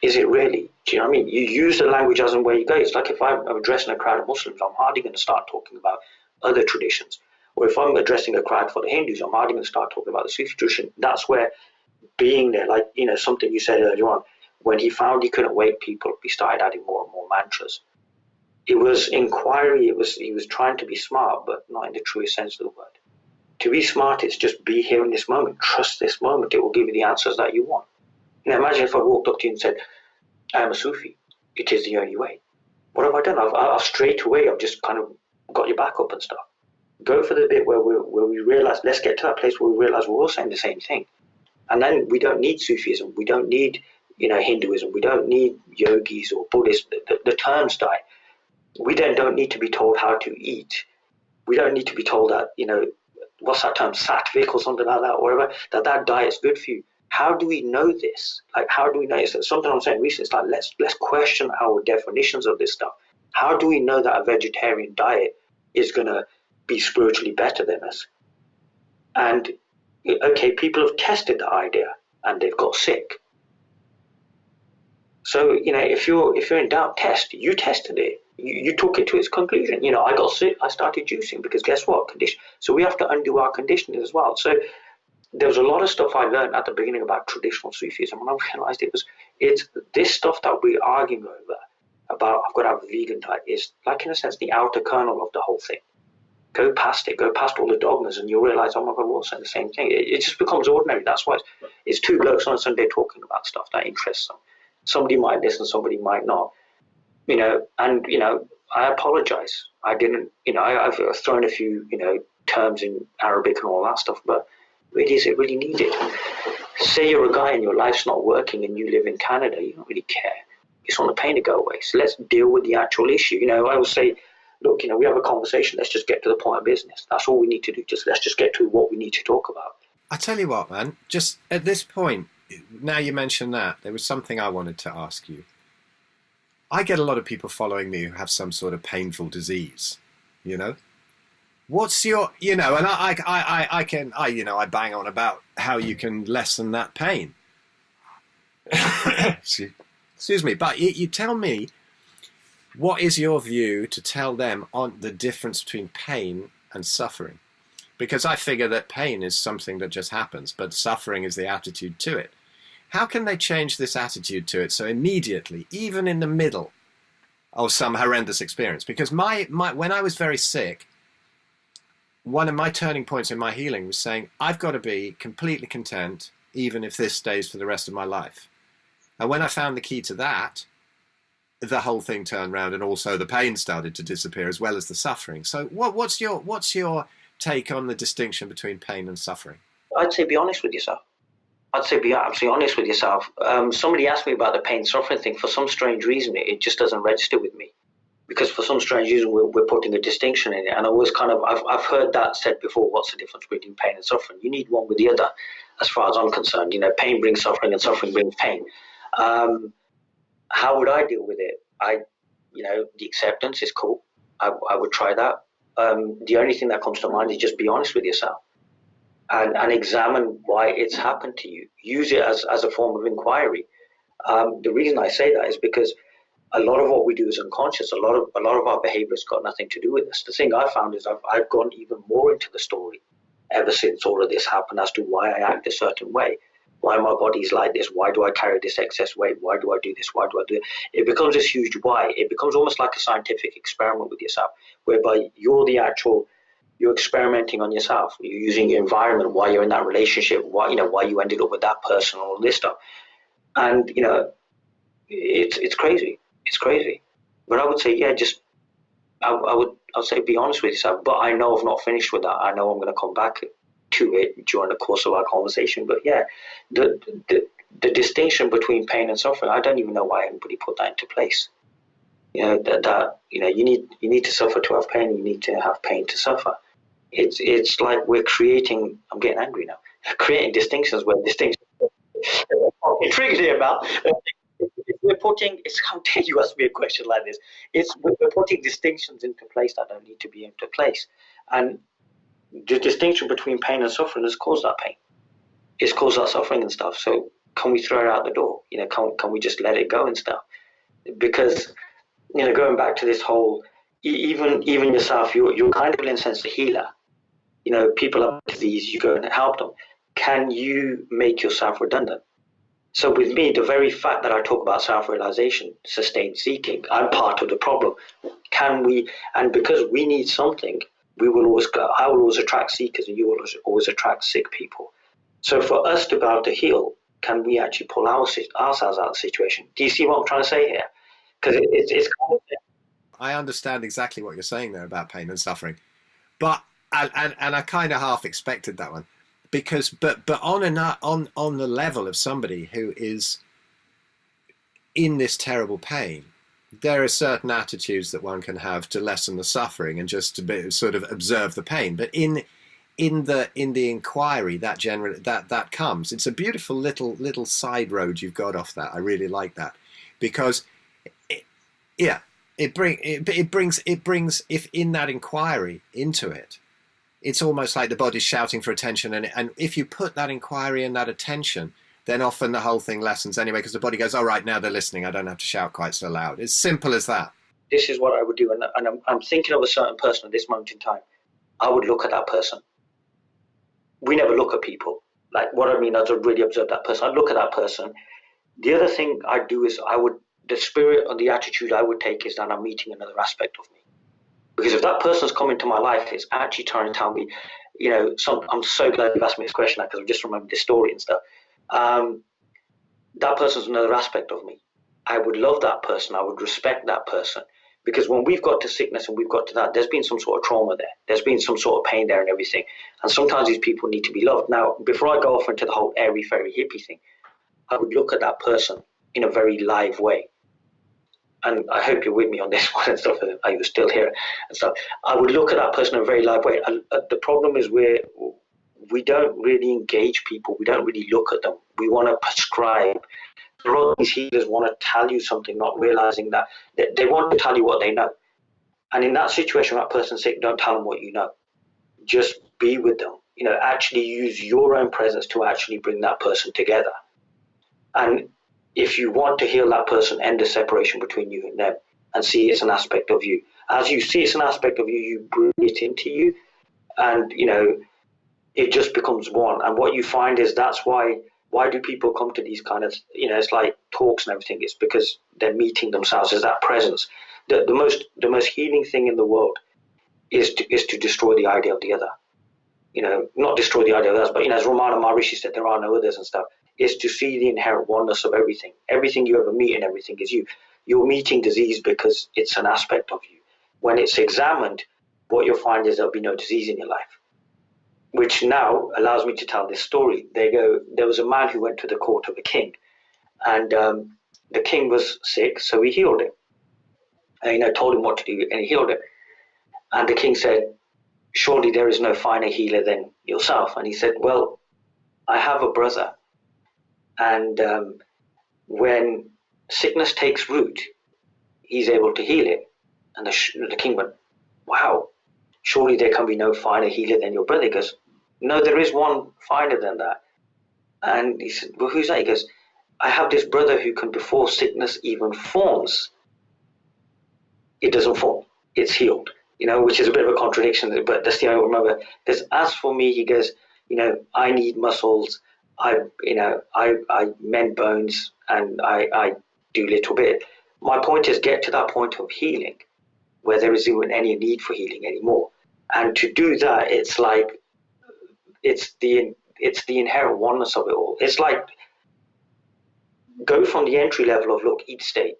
Is it really? Do you know what I mean? You use the language as and where you go. It's like if I'm addressing a crowd of Muslims, I'm hardly going to start talking about other traditions. Or if I'm addressing a crowd for the Hindus, I'm hardly going to start talking about the Sufi tradition. That's where being there, like, something you said earlier on, when he found he couldn't wake people up, he started adding more and more mantras. It was inquiry, he was trying to be smart, but not in the truest sense of the word. To be smart is just be here in this moment, trust this moment, it will give you the answers that you want. Imagine if I walked up to you and said, I am a Sufi, it is the only way. What have I done? I've straight away, I've just kind of got your back up and stuff. Go for the bit where we realize, let's get to that place where we realize we're all saying the same thing. And then we don't need Sufism, we don't need Hinduism, we don't need yogis or Buddhists, the terms die. We then don't need to be told how to eat. We don't need to be told that, what's that term, sattvic or something like that, or whatever, that diet's good for you. How do we know this? Like, how do we know? It's something I'm saying recently, it's like, let's question our definitions of this stuff. How do we know that a vegetarian diet is going to be spiritually better than us? And, okay, people have tested the idea and they've got sick. So, if you're in doubt, test. You tested it. You took it to its conclusion. I got sick. I started juicing because guess what? Condition. So we have to undo our conditioning as well. So there was a lot of stuff I learned at the beginning about traditional Sufism, and I realized it's this stuff that we're arguing over about. I've got to have a vegan diet is like, in a sense, the outer kernel of the whole thing. Go past it. Go past all the dogmas, and you'll realize, oh my God, we're all saying the same thing. It just becomes ordinary. That's why it's two blokes on a Sunday talking about stuff that interests them. Somebody might listen, somebody might not. I apologize. I didn't, I've thrown a few, terms in Arabic and all that stuff, but really, is it really needed? Say you're a guy and your life's not working and you live in Canada, you don't really care. You just want the pain to go away. So let's deal with the actual issue. I always say, look, we have a conversation, let's just get to the point of business. That's all we need to do. Let's just get to what we need to talk about. I tell you what, man, just at this point, now you mention that, there was something I wanted to ask you. I get a lot of people following me who have some sort of painful disease, What's your, and I bang on about how you can lessen that pain. Excuse me, but you tell me, what is your view to tell them on the difference between pain and suffering? Because I figure that pain is something that just happens, but suffering is the attitude to it. How can they change this attitude to it so immediately, even in the middle of some horrendous experience? Because when I was very sick, one of my turning points in my healing was saying, I've got to be completely content, even if this stays for the rest of my life. And when I found the key to that, the whole thing turned around, and also the pain started to disappear as well as the suffering. So what's your take on the distinction between pain and suffering? I'd say be honest with yourself. I'd say be absolutely honest with yourself. Somebody asked me about the pain suffering thing. For some strange reason, it just doesn't register with me. because for some strange reason we're putting a distinction in it. And I always I've heard that said before, what's the difference between pain and suffering? You need one with the other, as far as I'm concerned. Pain brings suffering and suffering brings pain. How would I deal with it? The acceptance is cool. I would try that. The only thing that comes to mind is just be honest with yourself and examine why it's happened to you. Use it as a form of inquiry. The reason I say that is because a lot of what we do is unconscious. A lot of our behavior has got nothing to do with us. The thing I found is I've gone even more into the story ever since all of this happened as to why I act a certain way, why my body's like this, why do I carry this excess weight, why do I do this, why do I do it. It becomes this huge why. It becomes almost like a scientific experiment with yourself, whereby you're experimenting on yourself. You're using your environment, why you're in that relationship, why you ended up with that person, all this stuff. And it's crazy. It's crazy. But I would say, I would say be honest with yourself. But I know I've not finished with that. I know I'm going to come back to it during the course of our conversation. But the distinction between pain and suffering, I don't even know why anybody put that into place. You need to suffer to have pain. You need to have pain to suffer. It's like we're creating. I'm getting angry now. Creating distinctions where distinctions. It triggered here, Mal. How dare you ask me a question like this? We're putting distinctions into place that don't need to be into place, and the distinction between pain and suffering has caused that pain. It's caused that suffering and stuff. So can we throw it out the door? Can we just let it go and stuff? Because going back to this whole, even yourself, you're kind of in a sense a healer. People have disease, you go and help them. Can you make yourself redundant? So with me, the very fact that I talk about self-realization, sustained seeking, I'm part of the problem. Can we, and because we need something, I will always attract seekers and you will always attract sick people. So for us to be able to heal, can we actually pull ourselves out of the situation? Do you see what I'm trying to say here? Because it's kind of... I understand exactly what you're saying there about pain and suffering. But, and I kind of half expected that one. Because, but on the level of somebody who is in this terrible pain, there are certain attitudes that one can have to lessen the suffering and just to sort of observe the pain. But in the inquiry that comes, it's a beautiful little side road you've got off that. I really like that, because it brings if in that inquiry into it. It's almost like the body's shouting for attention, and if you put that inquiry and that attention, then often the whole thing lessens anyway, because the body goes, all right, now they're listening, I don't have to shout quite so loud. It's simple as that. This is what I would do, and I'm thinking of a certain person at this moment in time. I would look at that person. We never look at people. Like, what I mean, I'd really observe that person. I'd look at that person. The other thing I'd do is the spirit or the attitude I would take is that I'm meeting another aspect of me. Because if that person's come into my life, it's actually trying to tell me, I'm so glad you've asked me this question, because I've just remembered this story and stuff. That person's another aspect of me. I would love that person. I would respect that person. Because when we've got to sickness and we've got to that, there's been some sort of trauma there. There's been some sort of pain there and everything. And sometimes these people need to be loved. Now, before I go off into the whole airy-fairy hippie thing, I would look at that person in a very live way. And I hope you're with me on this one and stuff. Are you still here and stuff? I would look at that person in a very live way. And the problem is we don't really engage people. We don't really look at them. We want to prescribe. A lot of these healers want to tell you something, not realizing that they want to tell you what they know. And in that situation, that person's sick, don't tell them what you know. Just be with them. Actually use your own presence to actually bring that person together. And if you want to heal that person, end the separation between you and them and see it's an aspect of you. As you see it's an aspect of you, you bring it into you, and it just becomes one. And what you find is that's why do people come to these kind of, it's like talks and everything. It's because they're meeting themselves. There's that presence. The most healing thing in the world is to destroy the idea of the other. Not destroy the idea of others, but as Ramana Maharishi said, there are no others and stuff. Is to see the inherent oneness of everything. Everything you ever meet and everything is you. You're meeting disease because it's an aspect of you. When it's examined, what you'll find is there'll be no disease in your life. Which now allows me to tell this story. There was a man who went to the court of a king, and the king was sick, so he healed him. and told him what to do, and he healed it. And the king said, surely there is no finer healer than yourself. And he said, well, I have a brother, and when sickness takes root, he's able to heal it. And the king went, wow, surely there can be no finer healer than your brother. He goes, no, there is one finer than that. And he said, well, who's that? He goes, I have this brother who can, before sickness even forms, it doesn't form, it's healed. Which is a bit of a contradiction, but that's the only one I remember. Because as for me, he goes, I need muscles, I mend bones, and I do a little bit. My point is, get to that point of healing where there isn't even any need for healing anymore. And to do that, it's like, it's the inherent oneness of it all. It's like, go from the entry level of, look, eat steak.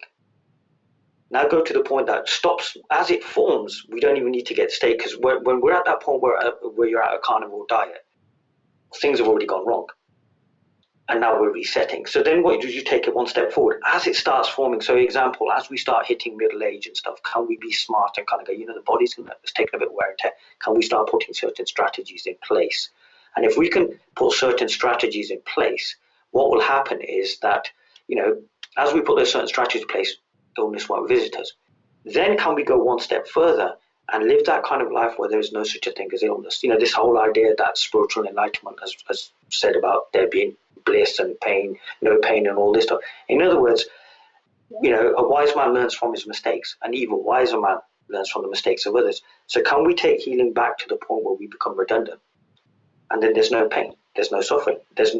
Now go to the point that stops, as it forms, we don't even need to get steak, because when we're at that point where you're at a carnivore diet, things have already gone wrong. And now we're resetting. So then what do you take it one step forward? As it starts forming, so example, as we start hitting middle age and stuff, can we be smart and kind of go, the body's taking a bit of wear and tear. Can we start putting certain strategies in place? And if we can put certain strategies in place, what will happen is that, as we put those certain strategies in place, illness won't visit us. Then can we go one step further and live that kind of life where there is no such a thing as illness? This whole idea that spiritual enlightenment has said about there being bliss and pain, no pain and all this stuff. In other words, a wise man learns from his mistakes, an even wiser man learns from the mistakes of others. So can we take healing back to the point where we become redundant? And then there's no pain, there's no suffering, there's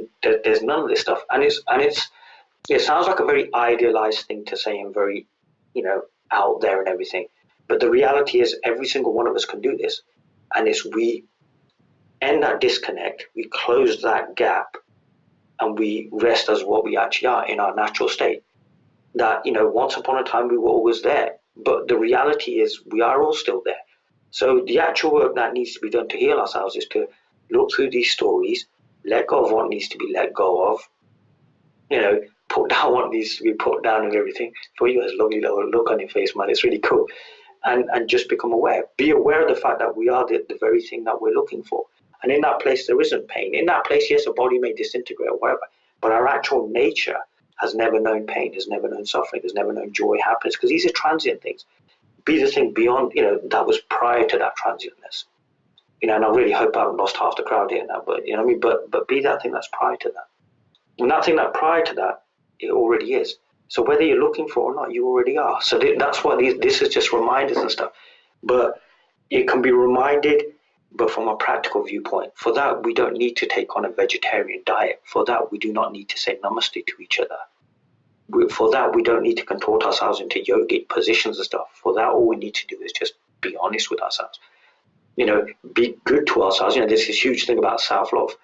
none of this stuff. And it sounds like a very idealized thing to say and very, out there and everything. But the reality is every single one of us can do this. And it's we end that disconnect, we close that gap, and we rest as what we actually are in our natural state. That, once upon a time we were always there. But the reality is we are all still there. So the actual work that needs to be done to heal ourselves is to look through these stories, let go of what needs to be let go of, put down what needs to be put down and everything. For you, has a lovely little look on your face, man. It's really cool. And just become aware. Be aware of the fact that we are the very thing that we're looking for. And in that place, there isn't pain. In that place, yes, a body may disintegrate or whatever, but our actual nature has never known pain, has never known suffering, has never known joy, happiness, because these are transient things. Be the thing beyond, that was prior to that transientness. And I really hope I haven't lost half the crowd here now, but, but be that thing that's prior to that. And that thing that prior to that, it already is. So whether you're looking for it or not, you already are. So that's why this is just reminders and stuff. But it can be reminded, but from a practical viewpoint. For that, we don't need to take on a vegetarian diet. For that, we do not need to say namaste to each other. For that, we don't need to contort ourselves into yogic positions and stuff. For that, all we need to do is just be honest with ourselves. Be good to ourselves. There's this huge thing about self-love.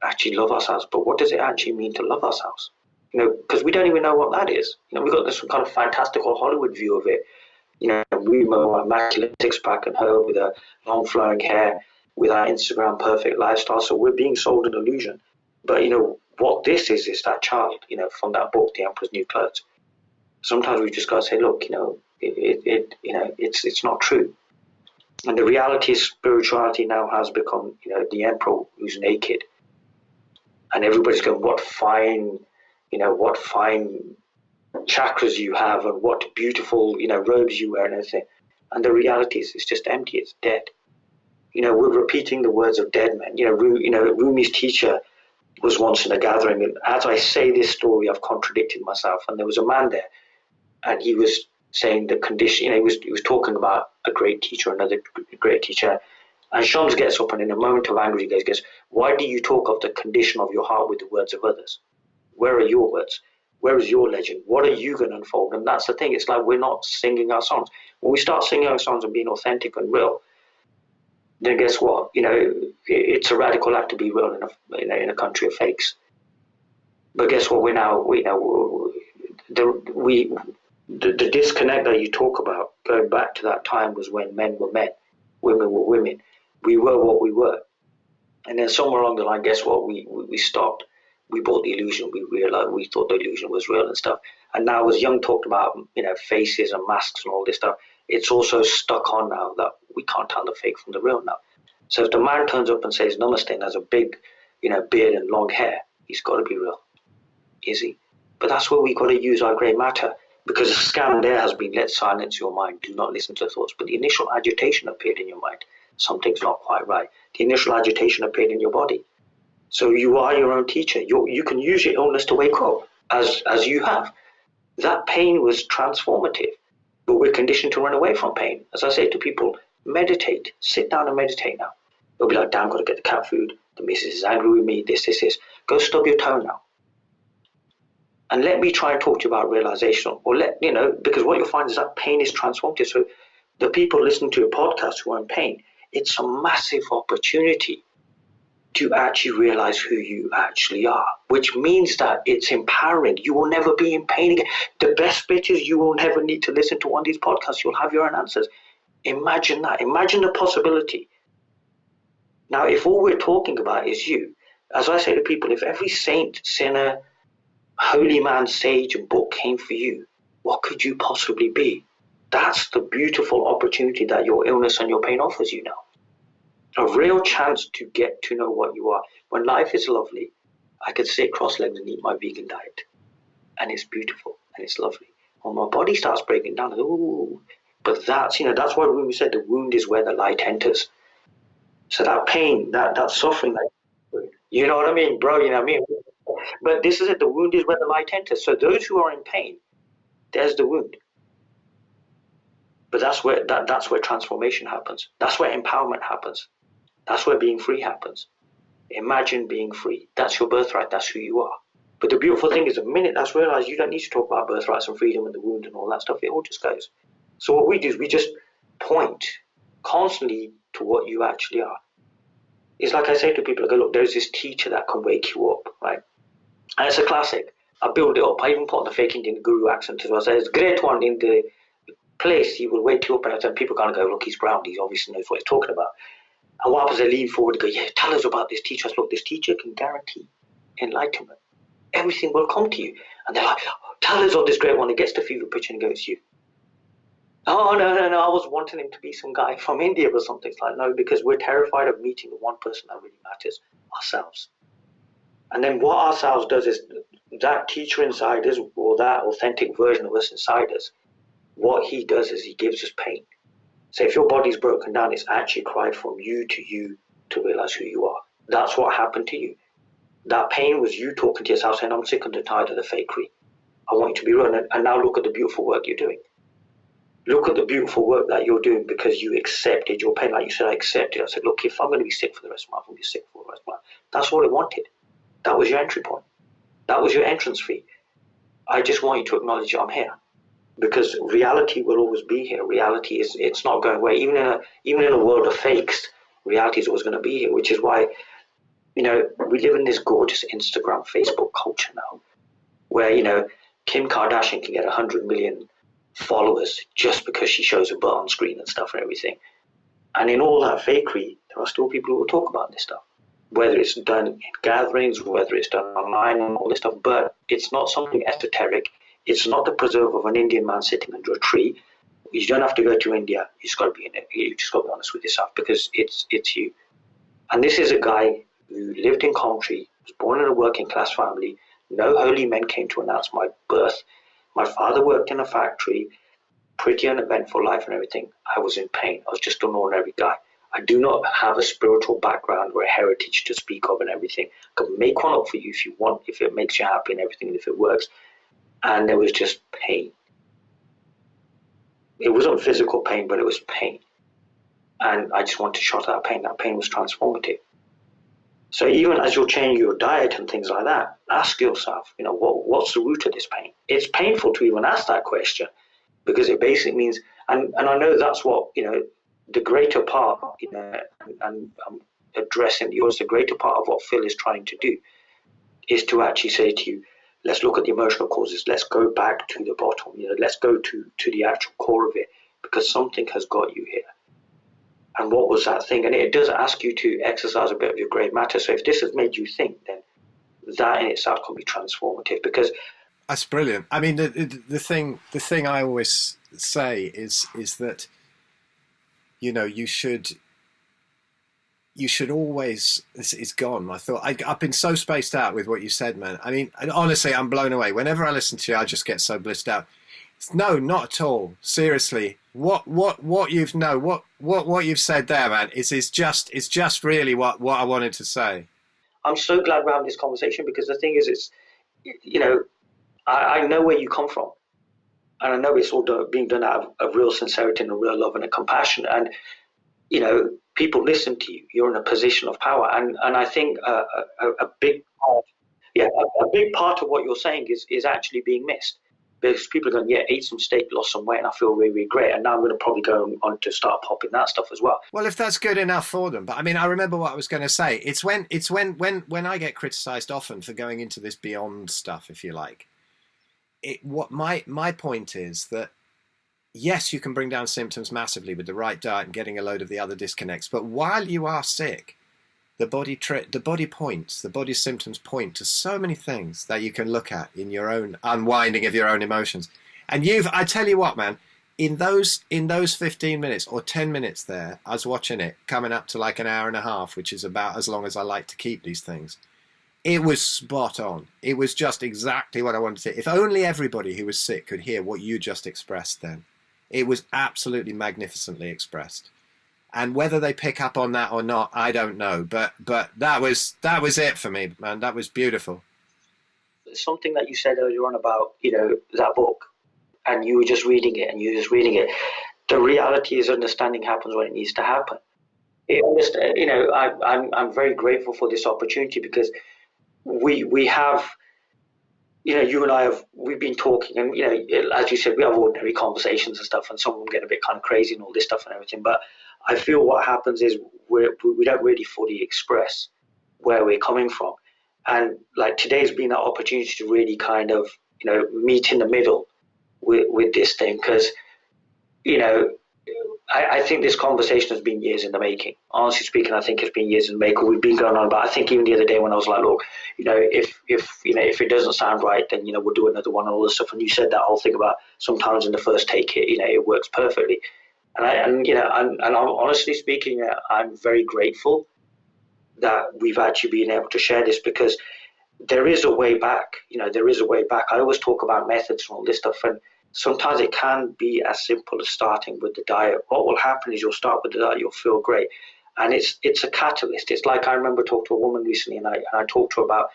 Actually love ourselves. But what does it actually mean to love ourselves? Because we don't even know what that is. We've got this kind of fantastical Hollywood view of it. We know our immaculate six-pack and her with her long flowing hair, with our Instagram perfect lifestyle. So we're being sold an illusion. But, what this is that child, from that book, The Emperor's New Clothes. Sometimes we just got to say, look, it's not true. And the reality is spirituality now has become, the emperor who's naked. And everybody's going, what fine chakras you have and what beautiful, robes you wear and everything. And the reality is it's just empty, it's dead. We're repeating the words of dead men. Rumi's teacher was once in a gathering, and as I say this story, I've contradicted myself. And there was a man there, and he was saying the condition, he was talking about a great teacher, another great teacher. And Shams gets up and in a moment of anger, he goes, why do you talk of the condition of your heart with the words of others? Where are your words? Where is your legend? What are you going to unfold? And that's the thing. It's like we're not singing our songs. When we start singing our songs and being authentic and real, then guess what? It's a radical act to be real in a country of fakes. But guess what? The disconnect that you talk about, going back to that time, was when men were men, women were women. We were what we were. And then somewhere along the line, guess what? We stopped. We bought the illusion. We realized we thought the illusion was real and stuff. And now, as Jung talked about, faces and masks and all this stuff, it's also stuck on now that we can't tell the fake from the real now. So if the man turns up and says namaste and has a big, beard and long hair, he's got to be real. Is he? But that's where we got to use our grey matter, because the scam there has been, let's silence your mind, do not listen to thoughts. But the initial agitation appeared in your mind. Something's not quite right. The initial agitation appeared in your body. So you are your own teacher. You can use your illness to wake up, as you have. That pain was transformative, but we're conditioned to run away from pain. As I say to people, meditate. Sit down and meditate now. They'll be like, damn, I've got to get the cat food. The missus is angry with me, this. Go stub your toe now. And let me try and talk to you about realization, or because what you'll find is that pain is transformative. So the people listening to a podcast who are in pain, it's a massive opportunity to actually realize who you actually are, which means that it's empowering. You will never be in pain again. The best bit is you will never need to listen to one of these podcasts. You'll have your own answers. Imagine that. Imagine the possibility. Now, if all we're talking about is you, as I say to people, if every saint, sinner, holy man, sage, and book came for you, what could you possibly be? That's the beautiful opportunity that your illness and your pain offers you now. A real chance to get to know what you are. When life is lovely, I could sit cross-legged and eat my vegan diet. And it's beautiful and it's lovely. When my body starts breaking down, ooh. But that's why when we said the wound is where the light enters. So that pain, that suffering, you know what I mean, bro, you know what I mean? But this is it, the wound is where the light enters. So those who are in pain, there's the wound. But that's where transformation happens. That's where empowerment happens. That's where being free happens. Imagine being free. That's your birthright. That's who you are. But the beautiful thing is, the minute that's realized, you don't need to talk about birthrights and freedom and the wound and all that stuff. It all just goes. So what we do is we just point constantly to what you actually are. It's like I say to people, I go, look, there's this teacher that can wake you up, right? And it's a classic. I build it up. I even put on the fake Indian guru accent as well. So there's a great one in the place. He will wake you up, and I tell people kind of go, look, he's brown. He obviously knows what he's talking about. And what happens, they lean forward and go, yeah, tell us about this teacher. I said, look, this teacher can guarantee enlightenment. Everything will come to you. And they're like, oh, tell us of this great one. He gets the fever pitch and goes, you. Oh, no, I was wanting him to be some guy from India or something. It's like, no, because we're terrified of meeting the one person that really matters, ourselves. And then what ourselves does is that teacher inside us, or that authentic version of us inside us, what he does is he gives us pain. So if your body's broken down, it's actually cried from you to realize who you are. That's what happened to you. That pain was you talking to yourself saying, I'm sick and tired of the fakery. I want you to be real. And now look at the beautiful work you're doing. Look at the beautiful work that you're doing because you accepted your pain. Like you said, I accepted. I said, look, if I'm going to be sick for the rest of my life, I'm going to be sick for the rest of my life. That's all I wanted. That was your entry point. That was your entrance fee. I just want you to acknowledge I'm here. Because reality will always be here. Reality it's not going away. Even in a world of fakes, reality is always going to be here, which is why, we live in this gorgeous Instagram, Facebook culture now, where, Kim Kardashian can get 100 million followers just because she shows a butt on screen and stuff and everything. And in all that fakery, there are still people who will talk about this stuff, whether it's done in gatherings, whether it's done online and all this stuff, but it's not something esoteric. It's not the preserve of an Indian man sitting under a tree. You don't have to go to India. You just got to be in it. You just got to be honest with yourself because it's you. And this is a guy who lived in country, was born in a working class family. No holy men came to announce my birth. My father worked in a factory, pretty uneventful life and everything. I was in pain. I was just an ordinary guy. I do not have a spiritual background or a heritage to speak of and everything. I can make one up for you if you want, if it makes you happy and everything, and if it works. And there was just pain. It wasn't physical pain, but it was pain. And I just wanted to shut that pain. That pain was transformative. So even as you're changing your diet and things like that, ask yourself, what's the root of this pain? It's painful to even ask that question because it basically means, and I know that's what, the greater part, and I'm addressing yours, the greater part of what Phil is trying to do is to actually say to you, let's look at the emotional causes. Let's go back to the bottom. Let's go to the actual core of it because something has got you here. And what was that thing? And it does ask you to exercise a bit of your grey matter. So if this has made you think, then that in itself can be transformative because That's brilliant. I mean, the thing I always say is that, you should always. It's gone. I've been so spaced out with what you said, man. I mean, honestly, I'm blown away. Whenever I listen to you, I just get so blissed out. No, not at all. Seriously, what you've what you've said there, man, is just really what I wanted to say. I'm so glad we're having this conversation, because the thing is, it's, you know, I know where you come from, and I know it's all being done out of real sincerity and a real love and a compassion. And people listen to you. You're in a position of power, and I think a big part, yeah, a big part of what you're saying is actually being missed. Because people are going, yeah, ate some steak, lost some weight, and I feel really, really great. And now I'm going to probably go on to start popping that stuff as well. Well, if that's good enough for them. But I mean, I remember what I was going to say. It's when I get criticised often for going into this beyond stuff, if you like. What my point is that, yes, you can bring down symptoms massively with the right diet and getting a load of the other disconnects. But while you are sick, the body's symptoms point to so many things that you can look at in your own unwinding of your own emotions. And I tell you what, man, in those 15 minutes or 10 minutes there, I was watching it coming up to like an hour and a half, which is about as long as I like to keep these things. It was spot on. It was just exactly what I wanted to. If only everybody who was sick could hear what you just expressed then. It was absolutely magnificently expressed. And whether they pick up on that or not, I don't know. But that was it for me, man. That was beautiful. Something that you said earlier on about, that book, and you were just reading it, The reality is understanding happens when it needs to happen. I'm very grateful for this opportunity, because we have, you and I we've been talking, and as you said, we have ordinary conversations and stuff, and some of them get a bit kind of crazy and all this stuff and everything. But I feel what happens is we don't really fully express where we're coming from, and like today's been that opportunity to really kind of meet in the middle with this thing, because I think this conversation has been years in the making. Honestly speaking, I think it's been years in the making. We've been going on about. I think even the other day when I was like, look, if it doesn't sound right, then we'll do another one and all this stuff. And you said that whole thing about sometimes in the first take it works perfectly. And I'm honestly speaking, I'm very grateful that we've actually been able to share this, because there is a way back. There is a way back. I always talk about methods and all this stuff, and sometimes it can be as simple as starting with the diet. What will happen is you'll start with the diet, you'll feel great, and it's a catalyst. It's like, I remember talking to a woman recently, and I talked to her about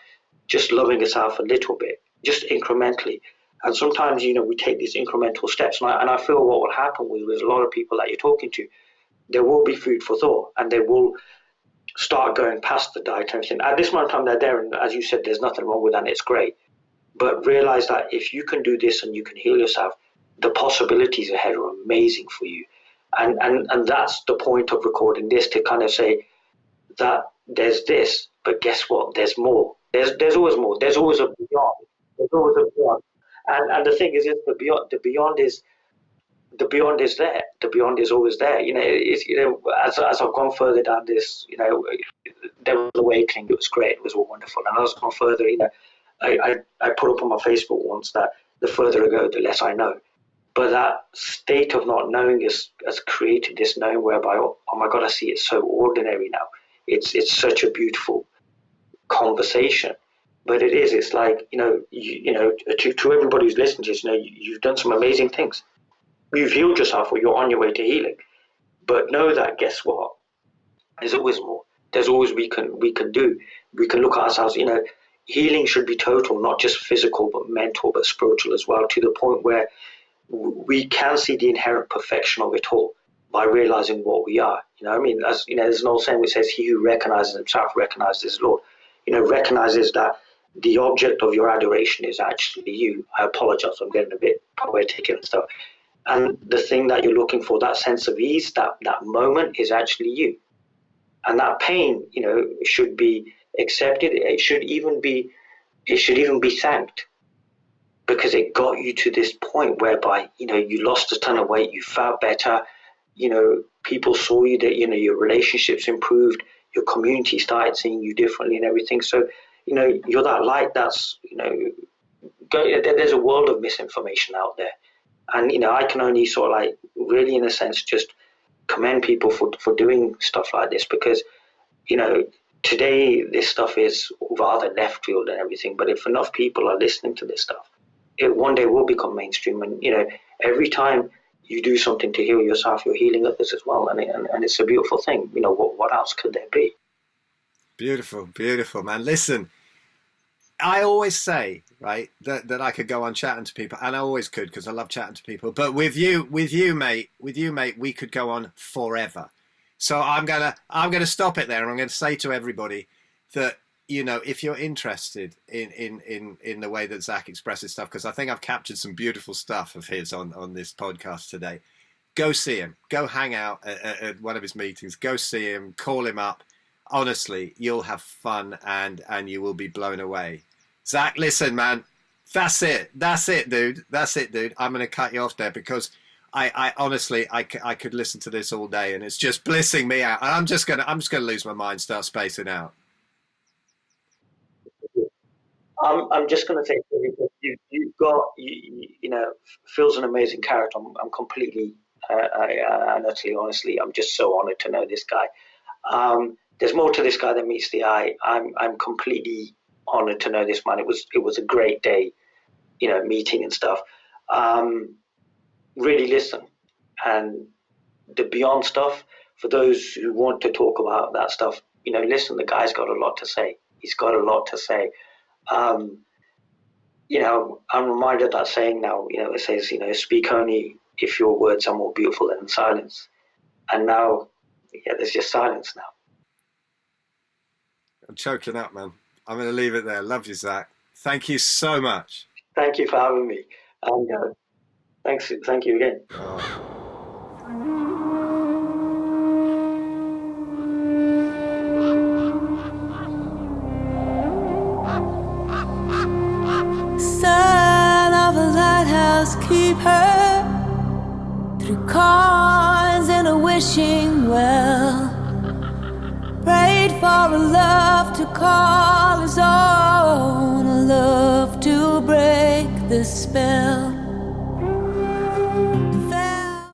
just loving herself a little bit, just incrementally. And sometimes, we take these incremental steps, and I feel what will happen with a lot of people that you're talking to, there will be food for thought, and they will start going past the diet and everything. At this moment in time, they're there, and as you said, there's nothing wrong with that, and it's great. But realize that if you can do this and you can heal yourself, the possibilities ahead are amazing for you. And that's the point of recording this, to kind of say that there's this, but guess what? There's more. There's always more. There's always a beyond. There's always a beyond. And the thing is, the beyond is there. The beyond is always there. As I've gone further down this, there was awakening. It was great. It was all wonderful. And as I've gone further, I put up on my Facebook once that the further I go, the less I know. But that state of not knowing has created this knowing whereby, oh my God, I see it so ordinary now. It's such a beautiful conversation. But it is. It's like, to everybody who's listening to this, you've done some amazing things. You've healed yourself, or you're on your way to healing. But know that, guess what? There's always more. There's always we can do. We can look at ourselves. Healing should be total, not just physical, but mental, but spiritual as well, to the point where we can see the inherent perfection of it all by realizing what we are. As there's an old saying which says, "He who recognizes himself recognizes his Lord." Recognizes that the object of your adoration is actually you. I apologize, I'm getting a bit poetic and stuff. And the thing that you're looking for, that sense of ease, that moment, is actually you. And that pain, should be accepted. It should even be thanked, because it got you to this point whereby you lost a ton of weight, you felt better, people saw you, that your relationships improved, your community started seeing you differently and everything. So you're that light that's there's a world of misinformation out there. And, I can only sort of like really, in a sense, just commend people for doing stuff like this, because, today this stuff is rather left field and everything. But if enough people are listening to this stuff, it one day will become mainstream. And, every time you do something to heal yourself, you're healing others as well. And it's a beautiful thing. What else could there be? Beautiful, beautiful, man. Listen, I always say, right, that I could go on chatting to people, and I always could, because I love chatting to people. But with you, mate, we could go on forever. So I'm gonna stop it there, and I'm going to say to everybody that, if you're interested in the way that Zach expresses stuff, because I think I've captured some beautiful stuff of his on this podcast today, go see him, go hang out at one of his meetings, go see him, call him up. Honestly, you'll have fun and you will be blown away. Zach, listen, man, that's it, dude. I'm going to cut you off there, because I honestly, I could listen to this all day, and it's just blissing me out. And I'm just gonna lose my mind, start spacing out. I'm just going to say, you've got, Phil's an amazing character. I'm completely, and utterly, honestly, I'm just so honored to know this guy. There's more to this guy than meets the eye. I'm completely honored to know this man. It was a great day, meeting and stuff. Really listen, and the beyond stuff, for those who want to talk about that stuff, listen. The guy's got a lot to say. He's got a lot to say. I'm reminded of that saying now. It says, speak only if your words are more beautiful than silence. And now, there's just silence now. I'm choking up, man. I'm going to leave it there. Love you, Zach. Thank you so much. Thank you for having me. And thank you again. Son of a lighthouse keeper, through cons and a wishing well, prayed for a love to call his own, a love to break the spell.